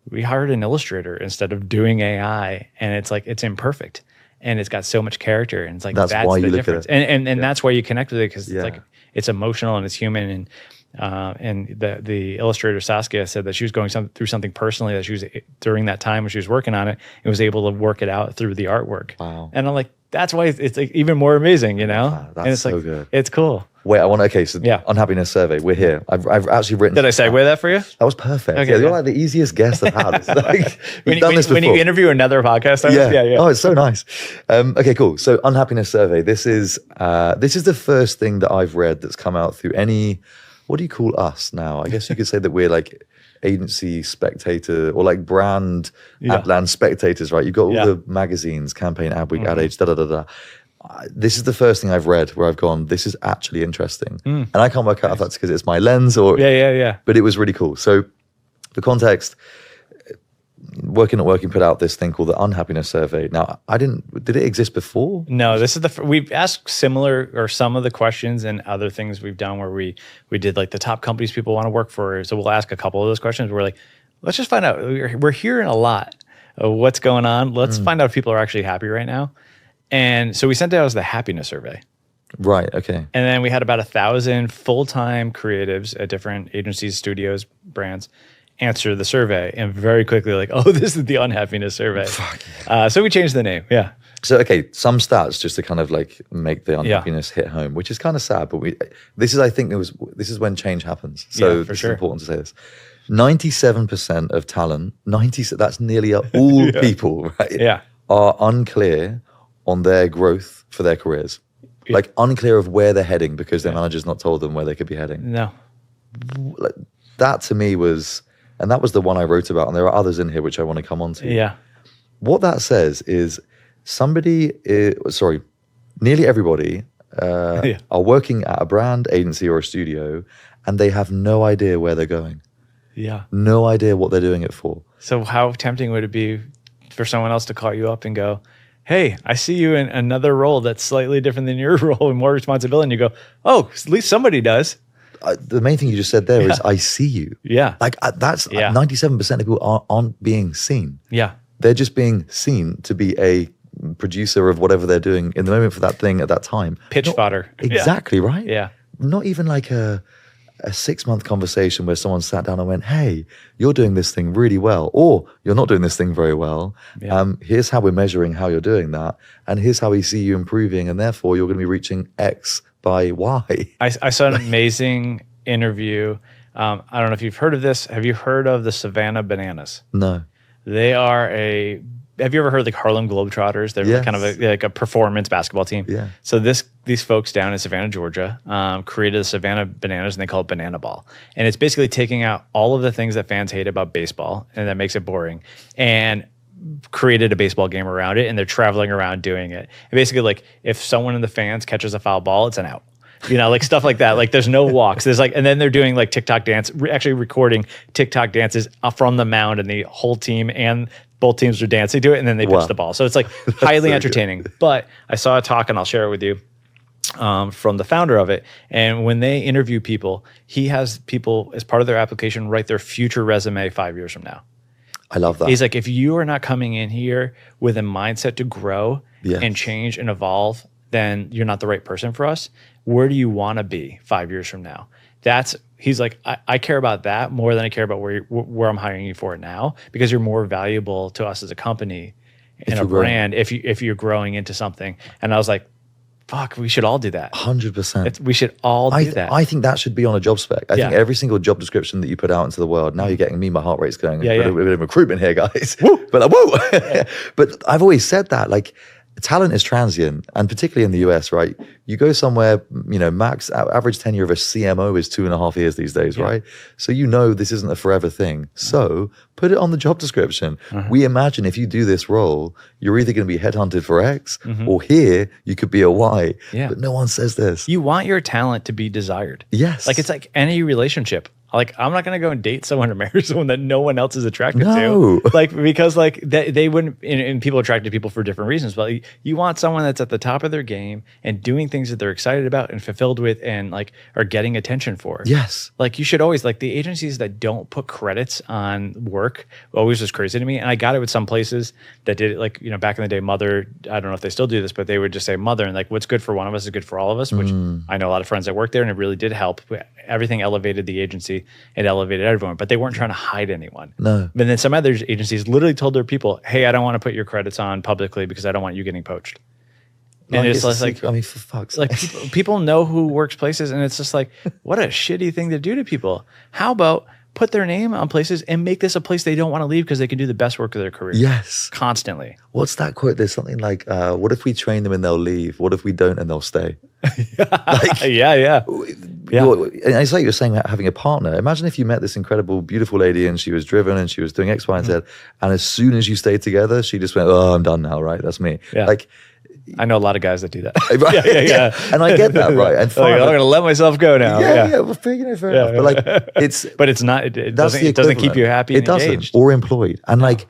we hired an illustrator instead of doing AI, and it's like, it's imperfect and it's got so much character, and it's like, that's why the difference. And that's why you connect with it, because it's like, it's emotional and it's human. And the illustrator Saskia said that she was going through something personally that she was during that time when she was working on it, and was able to work it out through the artwork. Wow. And I'm like, that's why it's like even more amazing, Wow, that's and it's so like, good. It's cool. Wait, unhappiness survey. We're here. I've actually written. Did I segue that for you? That was perfect. Okay, you're like the easiest guest I've had. It's like, we've done this before. When you interview another podcast, yeah. Oh, it's so nice. Okay, cool. So unhappiness survey. This is the first thing that I've read that's come out through any. What do you call us now? I guess you could say that we're like agency spectator or like brand Adland spectators, right? You've got all the magazines, Campaign, Adweek, Ad Age, This is the first thing I've read where I've gone, this is actually interesting. And I can't work out if that's because it's my lens or... Yeah. But it was really cool. So the context, Working at Working put out this thing called the Unhappiness Survey. Now, did it exist before? No, this is we've asked similar or some of the questions and other things we've done where we did like the top companies people want to work for. So we'll ask a couple of those questions. We're like, let's just find out. We're hearing a lot of what's going on. Let's find out if people are actually happy right now. And so we sent it out as the happiness survey. Right, okay. And then we had about 1,000 full-time creatives at different agencies, studios, brands answer the survey, and very quickly like, oh, this is the unhappiness survey. So we changed the name. Yeah. So, okay, some stats just to kind of like make the unhappiness hit home, which is kind of sad, but this is when change happens. So it's important to say this. 97% of talent, that's nearly all people, right? Yeah. Are unclear on their growth for their careers. Like unclear of where they're heading because their manager's not told them where they could be heading. No. That to me was... And that was the one I wrote about. And there are others in here which I want to come on to. Yeah. What that says is nearly everybody are working at a brand, agency, or a studio, and they have no idea where they're going. Yeah. No idea what they're doing it for. So how tempting would it be for someone else to call you up and go, hey, I see you in another role that's slightly different than your role and more responsibility. And you go, oh, at least somebody does. The main thing you just said there is I see you. Yeah. Like that's 97% of people aren't being seen. Yeah. They're just being seen to be a producer of whatever they're doing in the moment for that thing at that time. Pitch fodder. Exactly, right? Yeah. Not even like a 6-month conversation where someone sat down and went, hey, you're doing this thing really well, or you're not doing this thing very well. Yeah. Here's how we're measuring how you're doing that. And here's how we see you improving. And therefore, you're going to be reaching X by Y. I saw an amazing interview. I don't know if you've heard of this. Have you heard of the Savannah Bananas? No. They are have you ever heard of like Harlem Globetrotters? They're kind of like a performance basketball team. Yeah. So these folks down in Savannah, Georgia, created the Savannah Bananas, and they call it Banana Ball. And it's basically taking out all of the things that fans hate about baseball and that makes it boring, and created a baseball game around it. And they're traveling around doing it. And basically, like if someone in the fans catches a foul ball, it's an out. You know, like stuff like that. Like there's no walks. There's like, and then they're doing like TikTok dance, actually recording TikTok dances from the mound, and the whole team and both teams are dancing to it, and then they pitch the ball. So it's like highly entertaining. Good. But I saw a talk, and I'll share it with you, from the founder of it. And when they interview people, he has people as part of their application write their future resume 5 years from now. I love that. He's like, if you are not coming in here with a mindset to grow and change and evolve, then you're not the right person for us. Where do you want to be 5 years from now? He's like, I care about that more than I care about where I'm hiring you for now, because you're more valuable to us as a company and a brand if you're growing into something. And I was like, fuck, we should all do that. 100%. We should all do that. I think that should be on a job spec. I think every single job description that you put out into the world, now you're getting me, my heart rate's going. We're in recruitment here, guys. Woo! But like, whoa! But I've always said that, like, talent is transient, and particularly in the US, right? You go somewhere, max average tenure of a CMO is 2.5 years these days, right? So this isn't a forever thing. So put it on the job description. We imagine if you do this role, you're either going to be headhunted for X, or here you could be a Y. Yeah. But no one says this. You want your talent to be desired. Yes. Like it's like any relationship. Like I'm not gonna go and date someone or marry someone that no one else is attracted to. Like because like they wouldn't. And people attracted people for different reasons. But you want someone that's at the top of their game and doing things that they're excited about and fulfilled with, and like are getting attention for. Yes. Like you should always, like the agencies that don't put credits on work always was crazy to me. And I got it with some places that did it. Like back in the day, Mother. I don't know if they still do this, but they would just say Mother, and like what's good for one of us is good for all of us. Which I know a lot of friends that work there, and it really did help. Everything elevated the agency. It elevated everyone, but they weren't trying to hide anyone. No. But then some other agencies literally told their people, hey, I don't want to put your credits on publicly because I don't want you getting poached. And it's just like, I mean, for fuck's sake. Like people know who works places, and it's just like, what a shitty thing to do to people. How about put their name on places and make this a place they don't want to leave because they can do the best work of their career. Yes. Constantly. What's that quote? There's something like, what if we train them and they'll leave? What if we don't and they'll stay? Yeah. And it's like you're saying about having a partner. Imagine if you met this incredible, beautiful lady and she was driven and she was doing X, Y, and Z. And as soon as you stayed together, she just went, oh, I'm done now, right? That's me. Yeah. Like, I know a lot of guys that do that. Right? Yeah. And I get that, right? And I'm going to let myself go now. Well, fair enough. But like, it's not. It doesn't keep you happy. It doesn't, engaged. or employed. And like,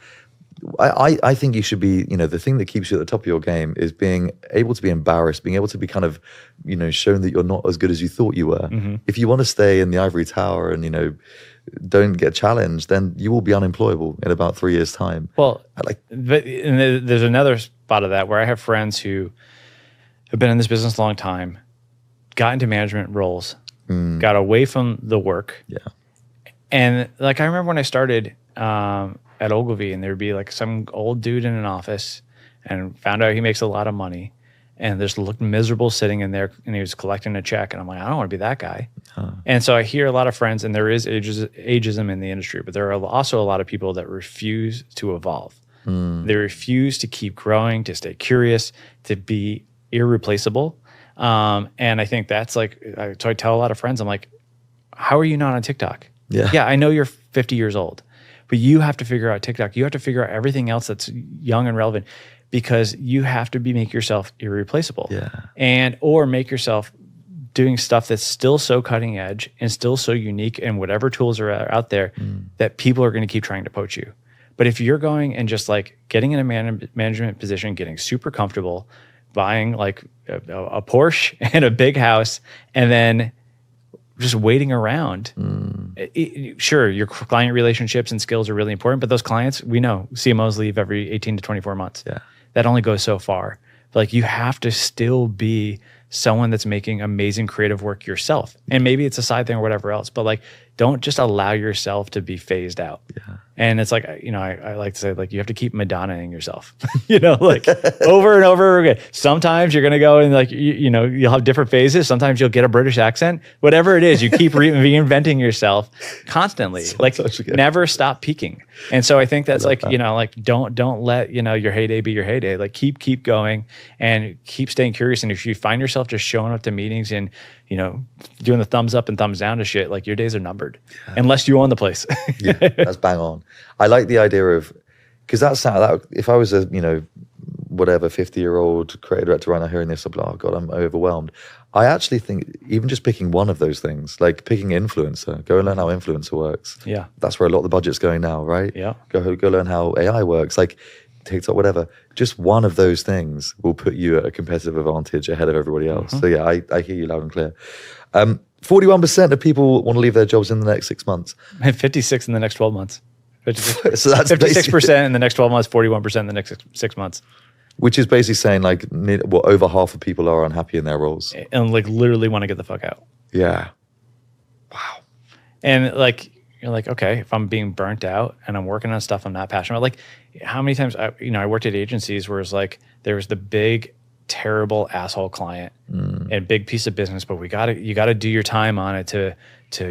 I think you should be. The thing that keeps you at the top of your game is being able to be embarrassed, being able to be kind of, shown that you're not as good as you thought you were. If you want to stay in the ivory tower and don't get challenged, then you will be unemployable in about 3 years' time. Well, there's another spot of that where I have friends who have been in this business a long time, got into management roles, got away from the work. Yeah. And like I remember when I started at Ogilvy, and there'd be like some old dude in an office, and found out he makes a lot of money, and just looked miserable sitting in there, and he was collecting a check, and I'm like, I don't want to be that guy. And so I hear a lot of friends, and there is ageism in the industry, but there are also a lot of people that refuse to evolve. They refuse to keep growing, to stay curious, to be irreplaceable. And I think that's like, so I tell a lot of friends, I'm like, how are you not on TikTok? Yeah, I know you're 50 years old, but you have to figure out TikTok. You have to figure out everything else that's young and relevant, because you have to make yourself irreplaceable. Or make yourself doing stuff that's still so cutting edge and still so unique, and whatever tools are out there that people are going to keep trying to poach you. But if you're going and just like getting in a management position, getting super comfortable, buying like a Porsche and a big house, and then just waiting around. Sure, your client relationships and skills are really important, but those clients, we know CMOs leave every 18 to 24 months. Yeah. That only goes so far. But like, you have to still be someone that's making amazing creative work yourself. And maybe it's a side thing or whatever else, but like, don't just allow yourself to be phased out. Yeah. And it's like, you know, I like to say, like, you have to keep Madonnaing yourself, you know, like over and over again. Sometimes you're going to go and like, you know, you'll have different phases. Sometimes you'll get a British accent, whatever it is, you keep reinventing yourself constantly. Like, never stop peaking. And so I think that's like, you know, like, don't let, you know, your heyday be your heyday. Like, keep going and keep staying curious. And if you find yourself just showing up to meetings and, you know, doing the thumbs up and thumbs down to shit, like, your days are numbered, unless you own the place. Yeah, that's bang on. I like the idea of, because that if I was a, you know, whatever 50-year-old creative director right now hearing this, I'm like, oh God, I'm overwhelmed. I actually think even just picking one of those things, like picking influencer, go and learn how influencer works. Yeah. That's where a lot of the budget's going now, right? Yeah. Go learn how AI works, like TikTok, whatever. Just one of those things will put you at a competitive advantage ahead of everybody else. So yeah, I hear you loud and clear. 41% of people want to leave their jobs in the next 6 months. And 56 in the next 12 months. 56, so that's 56% in the next 12 months, 41% in the next 6 months. Which is basically saying like over half of people are unhappy in their roles. And like literally want to get the fuck out. Yeah. Wow. And like, you're like, okay, if I'm being burnt out and I'm working on stuff I'm not passionate about, like how many times, I worked at agencies where it's like, there was the big, terrible asshole client and big piece of business, but you gotta do your time on it to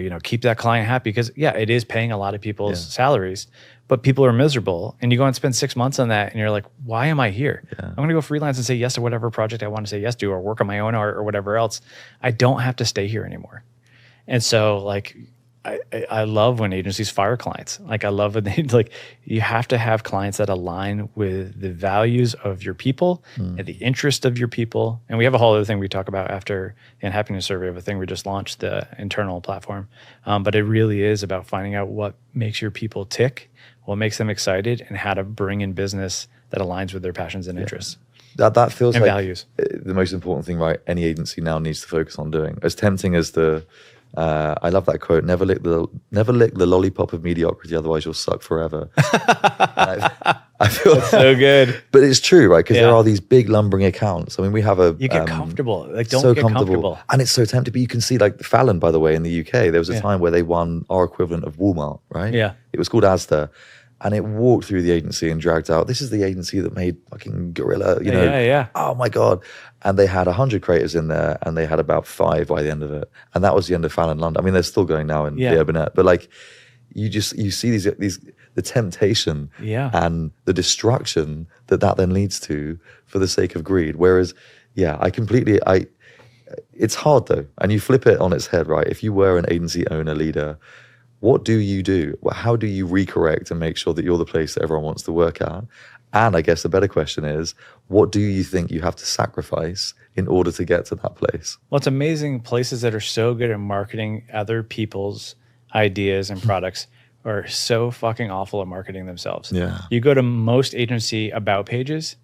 you know, keep that client happy, because yeah, it is paying a lot of people's salaries, but people are miserable, and you go and spend 6 months on that and you're like, why am I here? I'm gonna go freelance and say yes to whatever project I want to say yes to, or work on my own art or whatever else. I don't have to stay here anymore. And so like, I love when agencies fire clients. Like, I love when they, like, you have to have clients that align with the values of your people and the interest of your people. And we have a whole other thing we talk about after the Unhappiness Survey of a thing we just launched, the internal platform. But it really is about finding out what makes your people tick, what makes them excited, and how to bring in business that aligns with their passions and interests. That feels and like values. The most important thing, right? Any agency now needs to focus on doing. As tempting as I love that quote. Never lick the lollipop of mediocrity, otherwise you'll suck forever. I feel that's so good, but it's true, right? Because there are these big lumbering accounts. I mean, we have you get comfortable. Like, don't so get comfortable, and it's so tempting. But you can see, like Fallon, by the way, in the UK, there was a time where they won our equivalent of Walmart, right? Yeah, it was called Asda. And it walked through the agency and dragged out, this is the agency that made fucking Gorilla, you know. Oh my God. And they had 100 creatives in there, and they had about 5 by the end of it. And that was the end of Fallon London. I mean, they're still going now in the Urbanette. But like, you see the temptation and the destruction that then leads to for the sake of greed. Whereas, it's hard though. And you flip it on its head, right? If you were an agency owner, leader, what do you do? How do you recorrect and make sure that you're the place that everyone wants to work at? And I guess the better question is, what do you think you have to sacrifice in order to get to that place? Well, it's amazing. Places that are so good at marketing other people's ideas and products are so fucking awful at marketing themselves. Yeah. You go to most agency about pages,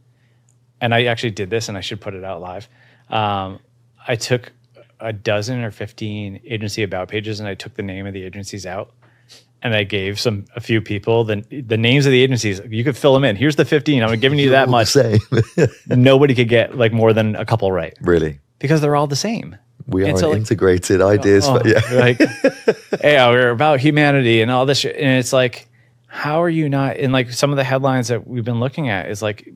and I actually did this, and I should put it out live. I took a dozen or 15 agency about pages, and I took the name of the agencies out, and I gave a few people the names of the agencies. You could fill them in. Here's the 15. I'm giving you that much. Nobody could get like more than a couple right. Really? Because they're all the same. We are integrated ideas. Like, hey, we're about humanity and all this shit. And it's like, how are you not? And like, some of the headlines that we've been looking at is like,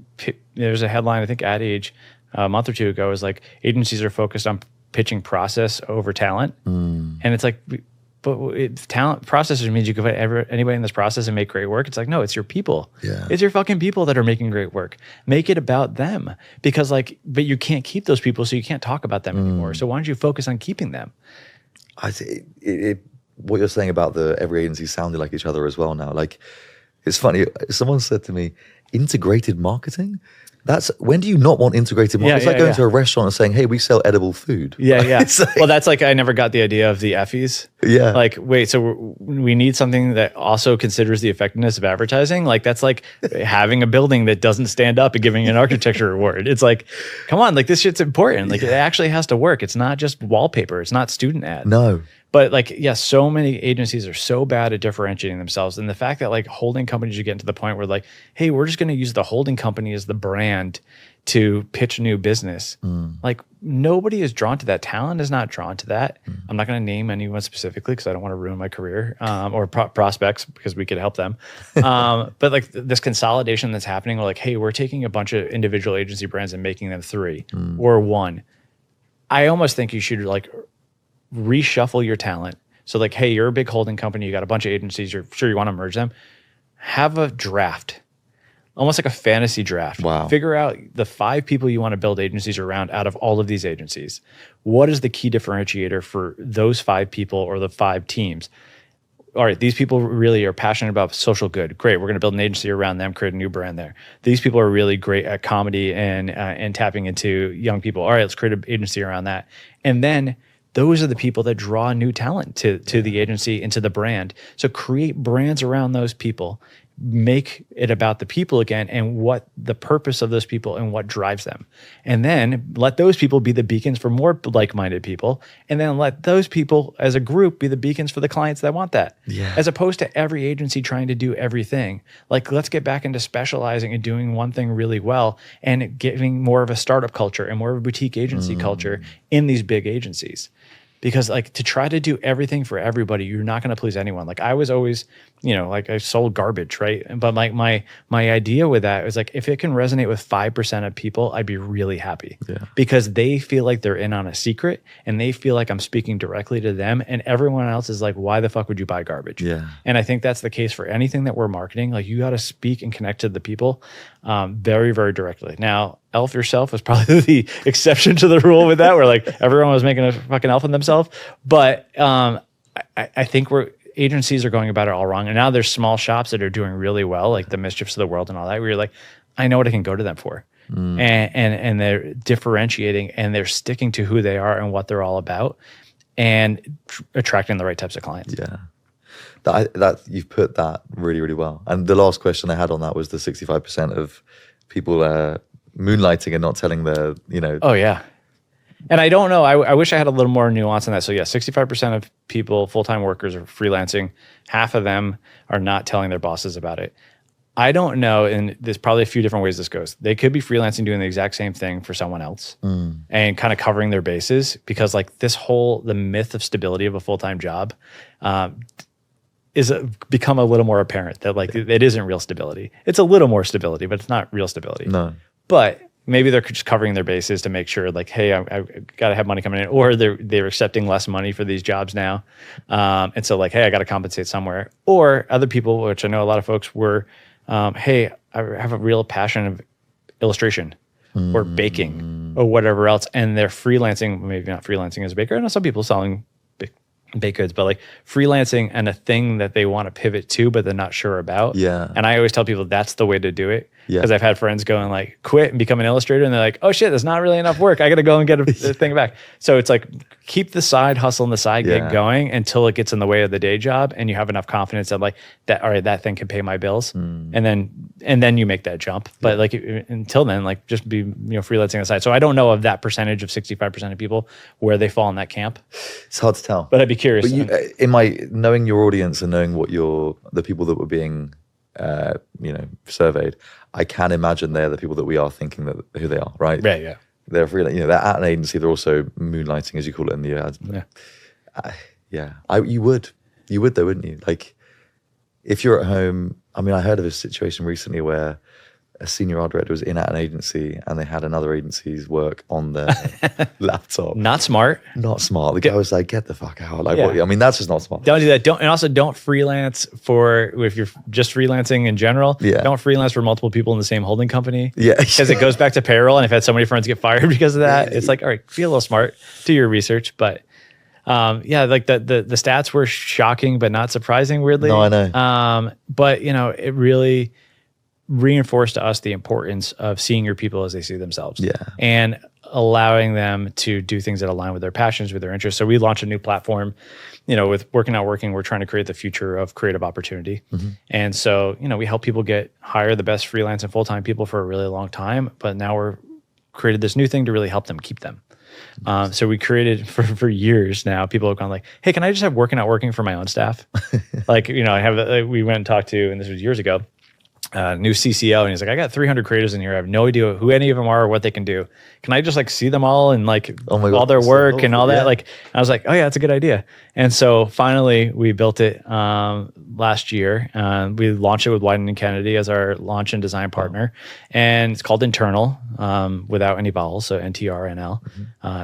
there's a headline, I think Ad Age a month or two ago, is like, agencies are focused on pitching process over talent. And it's like, but talent processors means you can put anybody in this process and make great work. It's like, no, it's your people. It's your fucking people that are making great work. Make it about them, because like, but you can't keep those people, so you can't talk about them anymore. So why don't you focus on keeping them? I see what you're saying about every agency sounding like each other as well now. Like, it's funny. Someone said to me, integrated marketing? That's when do you not want integrated marketing? Yeah, It's like yeah, going yeah. to a restaurant and saying, hey, we sell edible food. Yeah, yeah. It's like- Well, that's like I never got the idea of the Effies. Yeah. Like, wait, so we need something that also considers the effectiveness of advertising? Like, that's like having a building that doesn't stand up and giving an architecture award. It's like, come on, like this shit's important. Like, it actually has to work. It's not just wallpaper. It's not student ad. No. But like, yeah, so many agencies are so bad at differentiating themselves. And the fact that like holding companies are getting to the point where like, hey, we're just going to use the holding company as the brand to pitch new business. Like nobody is drawn to that. Talent is not drawn to that. I'm not going to name anyone specifically because I don't want to ruin my career or prospects because we could help them. But like this consolidation that's happening, we're like, hey, we're taking a bunch of individual agency brands and making them 3 or 1. I almost think you should like reshuffle your talent. So like, hey, you're a big holding company. You got a bunch of agencies. You're sure you want to merge them. Have a draft, almost like a fantasy draft. Wow. Figure out the 5 people you want to build agencies around out of all of these agencies. What is the key differentiator for those 5 people or the 5 teams? All right, these people really are passionate about social good. Great, we're going to build an agency around them, create a new brand there. These people are really great at comedy and tapping into young people. All right, let's create an agency around that. And then those are the people that draw new talent to the agency and to the brand. So create brands around those people, make it about the people again and what the purpose of those people and what drives them. And then let those people be the beacons for more like-minded people. And then let those people as a group be the beacons for the clients that want that. Yeah. As opposed to every agency trying to do everything. Like let's get back into specializing and doing one thing really well and giving more of a startup culture and more of a boutique agency culture in these big agencies. Because like to try to do everything for everybody, you're not going to please anyone. Like I was always, like I sold garbage, right? But like my idea with that was like, if it can resonate with 5% of people, I'd be really happy. Yeah. Because they feel like they're in on a secret and they feel like I'm speaking directly to them and everyone else is like, why the fuck would you buy garbage? Yeah. And I think that's the case for anything that we're marketing. Like you got to speak and connect to the people very, very directly. Now, Elf yourself was probably the exception to the rule with that, where like everyone was making a fucking elf of themselves. But I think agencies are going about it all wrong. And now there's small shops that are doing really well, like the Mischiefs of the World and all that, where you're like, I know what I can go to them for. And they're differentiating and they're sticking to who they are and what they're all about and attracting the right types of clients. Yeah. That you've put that really, really well. And the last question I had on that was the 65% of people moonlighting and not telling their, Oh yeah. And I don't know, I wish I had a little more nuance on that. So yeah, 65% of people, full-time workers are freelancing. Half of them are not telling their bosses about it. I don't know, and there's probably a few different ways this goes. They could be freelancing doing the exact same thing for someone else and kind of covering their bases because like the myth of stability of a full-time job is become a little more apparent that like it isn't real stability. It's a little more stability, but it's not real stability. No. But maybe they're just covering their bases to make sure like, hey, I've got to have money coming in, or they're accepting less money for these jobs now. And so like, hey, I got to compensate somewhere. Or other people, which I know a lot of folks were, hey, I have a real passion of illustration or baking or whatever else. And they're freelancing, maybe not freelancing as a baker. I know some people selling baked goods, but like freelancing and a thing that they want to pivot to, but they're not sure about. Yeah. And I always tell people that's the way to do it. Yeah. Because I've had friends go and like quit and become an illustrator and they're like, oh shit, that's not really enough work. I got to go and get a thing back. So it's like, keep the side hustle and the side gig going until it gets in the way of the day job and you have enough confidence that like that, all right, that thing can pay my bills. And then you make that jump. But like until then, like just be, freelancing on the side. So I don't know of that percentage of 65% of people where they fall in that camp. It's hard to tell. But I'd be curious. But knowing your audience and knowing what the people that were being, surveyed, I can imagine they're the people that we are thinking that who they are, right? Right, yeah. They're really, they're at an agency. They're also moonlighting, as you call it in the ads. Yeah. You would though, wouldn't you? Like, if you're at home, I mean, I heard of a situation recently where a senior art director was in at an agency and they had another agency's work on their laptop. Not smart. Not smart. The guy was like, get the fuck out. Like, Yeah. I mean, that's just not smart. Don't do that. Don't freelance if you're just freelancing in general. Yeah. Don't freelance for multiple people in the same holding company. Yeah. Because it goes back to payroll. And I've had so many friends get fired because of that. It's like, all right, be a little smart, do your research. But like the stats were shocking, but not surprising, weirdly. No, I know. But it really, reinforced to us the importance of seeing your people as they see themselves. Yeah. And allowing them to do things that align with their passions, with their interests. So we launched a new platform, with Working Not Working, we're trying to create the future of creative opportunity. And so, we help people hire the best freelance and full-time people for a really long time, but now we're created this new thing to really help them keep them. So we created for years now, people have gone like, hey, can I just have Working Not Working for my own staff? We went and talked to, and this was years ago, new CCO, and he's like, I got 300 creators in here. I have no idea who any of them are or what they can do. Can I just see them all and all their work and all that? I was like, oh yeah, that's a good idea. And so finally we built it last year. We launched it with Wyden & Kennedy as our launch and design partner. And it's called Internal, without any vowels, so NTRNL.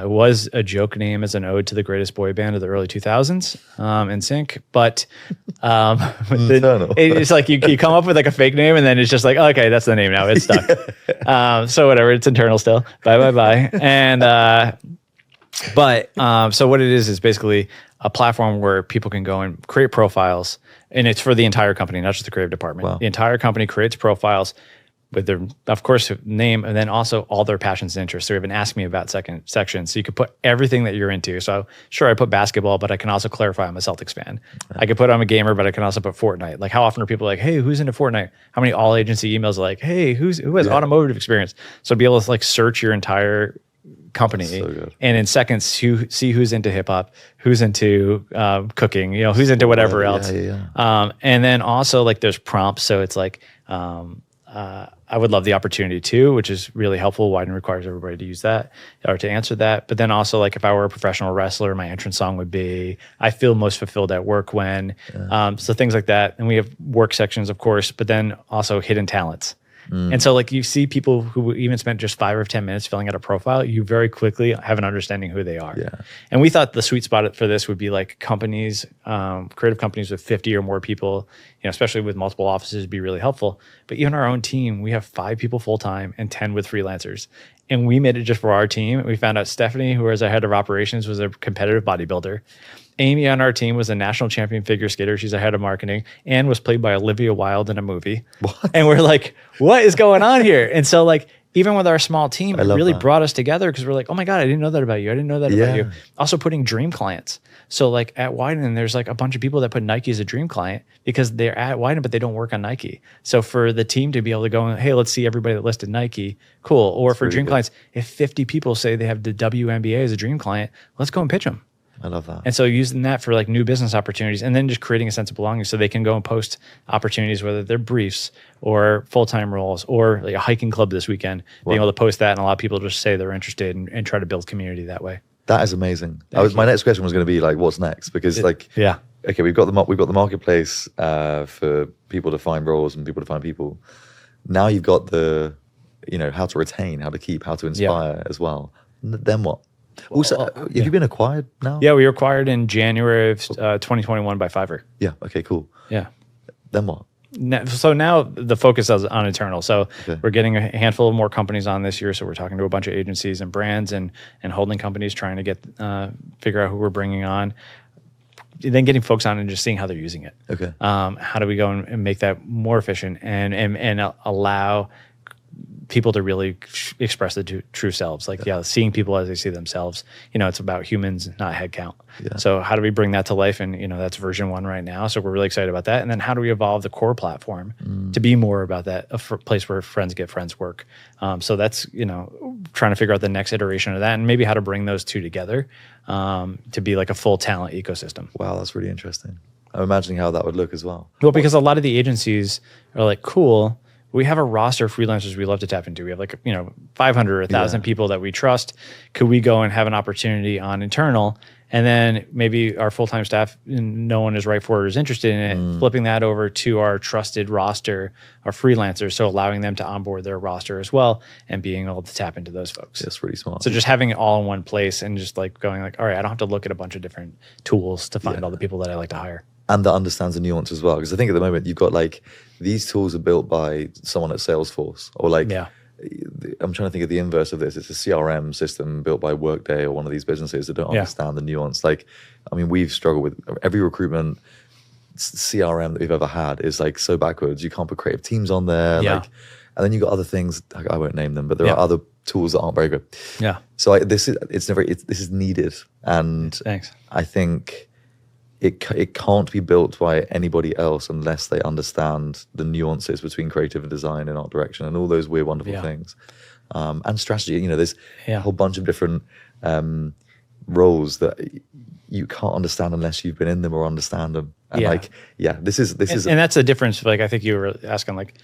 It was a joke name as an ode to the greatest boy band of the early 2000s, NSYNC. But it's like you come up with a fake name, and then it's just like, oh, okay, that's the name now. It's stuck. So whatever, it's internal still. Bye. And so what it is basically a platform where people can go and create profiles, and it's for the entire company, not just the creative department. Wow. The entire company creates profiles with their, of course, name, and then also all their passions and interests. So we have an Ask Me About section. So you could put everything that you're into. So sure, I put basketball, but I can also clarify I'm a Celtics fan. Right. I could put I'm a gamer, but I can also put Fortnite. How often are people like, hey, who's into Fortnite? How many all agency emails are like, hey, who has automotive experience? So be able to search your entire company, so and in seconds see who's into hip hop, who's into cooking, who's into whatever else. And then also there's prompts. So it's I would love the opportunity too, which is really helpful. Wyden requires everybody to use that or to answer that. But then also if I were a professional wrestler, my entrance song would be, I feel most fulfilled at work when, so things like that. And we have work sections, of course, but then also hidden talents. And so you see people who even spent just 5 or 10 minutes filling out a profile, you very quickly have an understanding who they are. Yeah. And we thought the sweet spot for this would be companies, creative companies with 50 or more people, especially with multiple offices, would be really helpful. But even our own team, we have 5 people full-time and 10 with freelancers. And we made it just for our team. We found out Stephanie, who was our head of operations, was a competitive bodybuilder. Amy on our team was a national champion figure skater. She's a head of marketing and was played by Olivia Wilde in a movie. What? And we're like, what is going on here? And so even with our small team, it really brought us together because we're like, oh my God, I didn't know that about you. I didn't know that about you. Also putting dream clients. So at Wyden, there's a bunch of people that put Nike as a dream client because they're at Wyden, but they don't work on Nike. So for the team to be able to go, hey, let's see everybody that listed Nike, cool. Or that's for dream clients, if 50 people say they have the WNBA as a dream client, let's go and pitch them. I love that. And so using that for new business opportunities, and then just creating a sense of belonging so they can go and post opportunities, whether they're briefs or full-time roles or a hiking club this weekend, being able to post that and allow people to just say they're interested and try to build community that way. That is amazing. My next question was going to be what's next? Because okay, we've got the marketplace for people to find roles and people to find people. Now you've got the, how to retain, how to keep, how to inspire as well. Then what? Also, have you been acquired now? Yeah, we were acquired in January of 2021 by Fiverr. Yeah. Okay. Cool. Yeah. Then what? So now the focus is on Internal. So we're getting a handful of more companies on this year. So we're talking to a bunch of agencies and brands and holding companies, trying to get figure out who we're bringing on. Then getting folks on and just seeing how they're using it. Okay. How do we go and make that more efficient and allow people to really express their true selves, seeing people as they see themselves. It's about humans, not headcount. Yeah. So how do we bring that to life? And that's version 1 right now. So we're really excited about that. And then how do we evolve the core platform to be more about that, a place where friends get friends work? So that's trying to figure out the next iteration of that, and maybe how to bring those two together to be a full talent ecosystem. Wow, that's really interesting. I'm imagining how that would look as well. Well, because a lot of the agencies are cool. We have a roster of freelancers we love to tap into. We have 500 or 1,000 people that we trust. Could we go and have an opportunity on Internal, and then maybe our full-time staff, no one is right for it or is interested in it, flipping that over to our trusted roster of freelancers, so allowing them to onboard their roster as well and being able to tap into those folks. That's pretty smart. So just having it all in one place and just going all right, I don't have to look at a bunch of different tools to find all the people that I like to hire. And that understands the nuance as well. Because I think at the moment you've got these tools are built by someone at Salesforce or I'm trying to think of the inverse of this. It's a CRM system built by Workday or one of these businesses that don't understand the nuance. We've struggled with every recruitment CRM that we've ever had is like so backwards. You can't put creative teams on there. Yeah. Like, and then you got other things. I won't name them, but there are other tools that aren't very good. Yeah. So this is needed, and Thanks. I think it can't be built by anybody else unless they understand the nuances between creative and design and art direction and all those weird, wonderful things, and strategy. You know, there's a whole bunch of different roles that you can't understand unless you've been in them or understand them. And this is and that's the difference. Like, I think you were asking, like,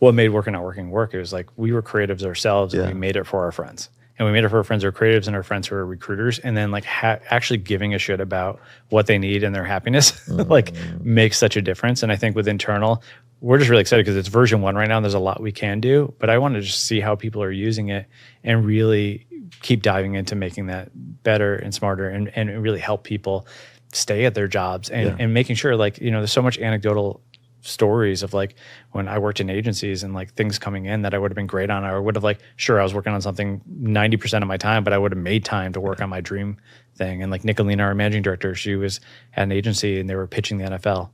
what made Working Not Working work? It was like, we were creatives ourselves, and we made it for our friends. And we made it for our friends who are creatives and our friends who are recruiters. And then, like, actually giving a shit about what they need and their happiness, like, makes such a difference. And I think with internal, we're just really excited because it's version 1 right now, and there's a lot we can do. But I want to just see how people are using it and really keep diving into making that better and smarter, and really help people stay at their jobs, and making sure, like, you know, there's so much anecdotal stories of, like, when I worked in agencies and, like, things coming in that I would have been great on. I would have, like, sure, I was working on something 90% of my time, but I would have made time to work on my dream thing. And, like, Nicolina, our managing director, she was at an agency and they were pitching the NFL.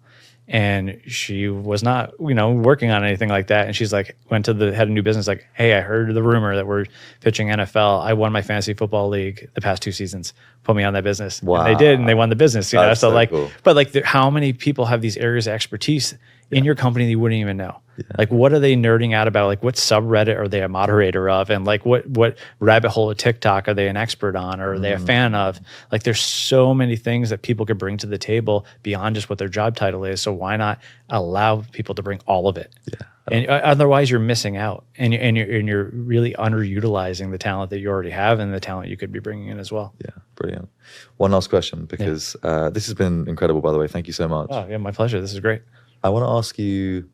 And she was not, you know, working on anything like that. And she's like, went to the head of new business, like, hey, I heard the rumor that we're pitching NFL. I won my fantasy football league the past 2 seasons. Put me on that business. Wow. And they did, and they won the business. You know, so like, cool. But like, how many people have these areas of expertise in your company that you wouldn't even know? Like, what are they nerding out about? Like, what subreddit are they a moderator of? And like, what rabbit hole of TikTok are they an expert on, or are they a fan of? Like, there's so many things that people could bring to the table beyond just what their job title is. So why not allow people to bring all of it? Yeah. And otherwise, you're missing out, and you're really underutilizing the talent that you already have and the talent you could be bringing in as well. Yeah, brilliant. One last question, because this has been incredible, by the way. Thank you so much. Oh, yeah, my pleasure. This is great. I want to ask you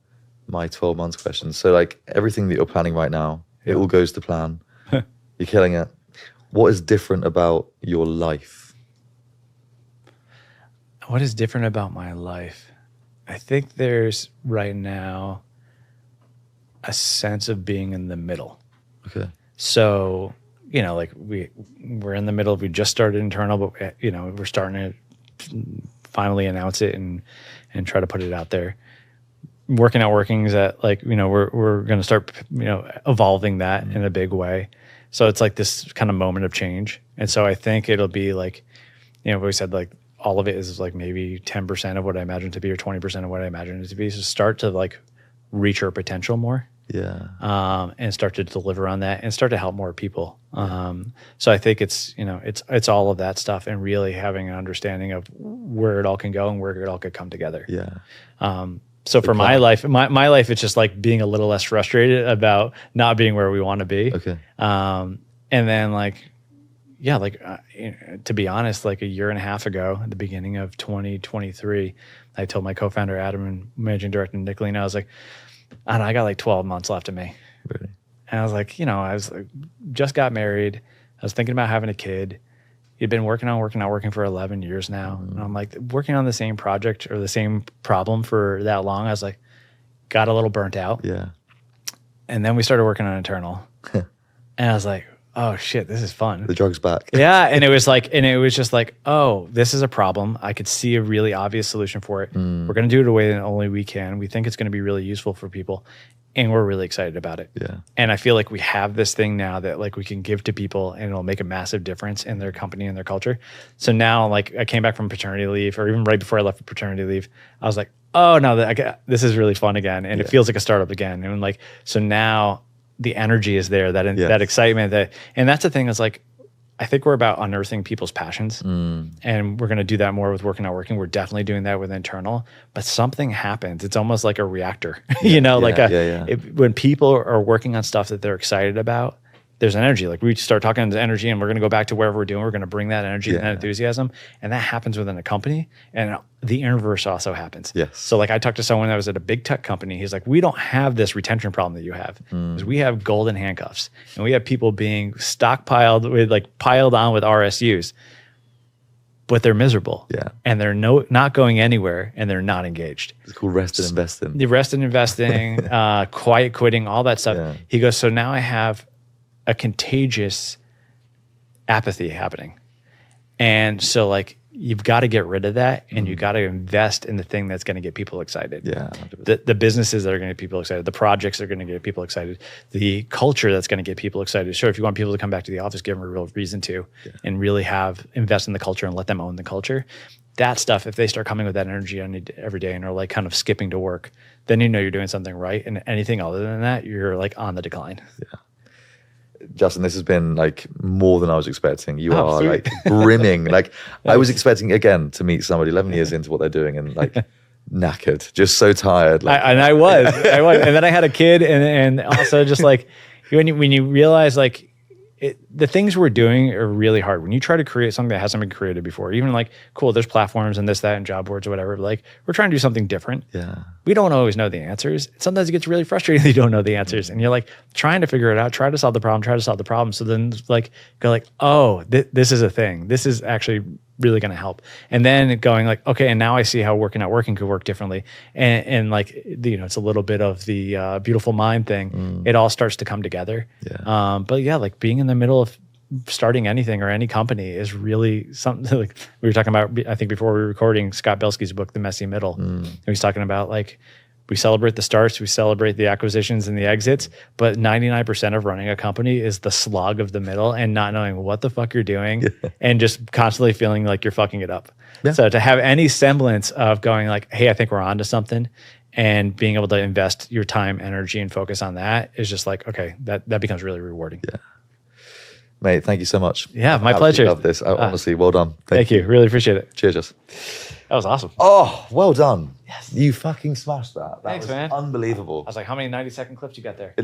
my 12 months question. So, like, everything that you're planning right now, it all goes to plan. You're killing it. What is different about your life? What is different about my life? I think there's right now a sense of being in the middle. Okay. So, you know, like, we're in the middle. We just started internal, but, you know, we're starting to finally announce it and try to put it out there. Working Not Working is that, like, you know, we're going to start, you know, evolving that in a big way. So it's like this kind of moment of change. And so I think it'll be like, you know, we said, like, all of it is like maybe 10% of what I imagine it to be, or 20% of what I imagine it to be. So start to, like, reach our potential more. Yeah. And start to deliver on that and start to help more people. So I think it's, you know, it's all of that stuff, and really having an understanding of where it all can go and where it all could come together. Yeah. So for my life, my life, it's just like being a little less frustrated about not being where we want to be. Okay. And then, like, yeah, like, to be honest, like, a year and a half ago, at the beginning of 2023, I told my co-founder, Adam, and managing director, Nicolina, I was like, I don't know, I got like 12 months left of me. Really? And I was like, you know, I was like, just got married. I was thinking about having a kid. He'd been Working Not Working for 11 years now. And I'm like, working on the same project or the same problem for that long, I was like, got a little burnt out. Yeah. And then we started working on internal. And I was like, oh shit, this is fun. The drug's back. Yeah. And it was just like, oh, this is a problem. I could see a really obvious solution for it. We're going to do it a way that only we can. We think it's going to be really useful for people. And we're really excited about it. Yeah. And I feel like we have this thing now that, like, we can give to people, and it'll make a massive difference in their company and their culture. So now, like, I came back from paternity leave, or even right before I left for paternity leave, I was like, oh no, this is really fun again. And it feels like a startup again. And, like, so now the energy is there, that excitement, and that's the thing, is like, I think we're about unearthing people's passions, and we're going to do that more with Working Not Working. We're definitely doing that with internal, but something happens. It's almost like a reactor, you know, when people are working on stuff that they're excited about, there's an energy. Like, we start talking to energy, and we're going to go back to wherever we're doing. We're going to bring that energy and that enthusiasm, and that happens within a company, and the inverse also happens. Yes. So, like, I talked to someone that was at a big tech company. He's like, we don't have this retention problem that you have, because we have golden handcuffs, and we have people being stockpiled with, like, piled on with RSUs, but they're miserable. Yeah. And they're not going anywhere, and they're not engaged. It's called rest and investing. The rest and investing, quiet quitting, all that stuff. Yeah. He goes, so now I have a contagious apathy happening. And so like, you've got to get rid of that, and you got to invest in the thing that's going to get people excited. Yeah. The businesses that are going to get people excited, the projects that are going to get people excited, the culture that's going to get people excited. Sure, if you want people to come back to the office, give them a real reason to, and really invest in the culture and let them own the culture. That stuff, if they start coming with that energy every day and are like kind of skipping to work, then you know you're doing something right. And anything other than that, you're like on the decline. Yeah. Justin, this has been like more than I was expecting. You are sweet. like brimming. Like I was expecting again to meet somebody 11 years into what they're doing and like knackered, just so tired. Like, I was, and then I had a kid, and also just like when you realize like the things we're doing are really hard. When you try to create something that hasn't been created before, even like, cool, there's platforms and this, that, and job boards or whatever. But like, we're trying to do something different. Yeah. We don't always know the answers. Sometimes it gets really frustrating that you don't know the answers. And you're like trying to figure it out, try to solve the problem. So then like, go like, oh, this is a thing. This is actually really going to help. And then going like, okay, and now I see how working could work differently. And like, it's a little bit of the beautiful mind thing. It all starts to come together. Yeah. But yeah, like being in the middle of starting anything or any company is really something. Like we were talking about, I think before we were recording, Scott Belsky's book, The Messy Middle. And he's talking about like, we celebrate the starts, we celebrate the acquisitions and the exits, but 99% of running a company is the slog of the middle and not knowing what the fuck you're doing and just constantly feeling like you're fucking it up. Yeah. So to have any semblance of going like, hey, I think we're on to something, and being able to invest your time, energy, and focus on that is just like, okay, that becomes really rewarding. Yeah. Mate, thank you so much. Yeah, my pleasure. I love this. Honestly, well done. Thank you. Really appreciate it. Cheers, Jess. That was awesome. Oh, well done. Yes. You fucking smashed that. That Thanks, was man. unbelievable. I was like, how many 90-second clips you got there?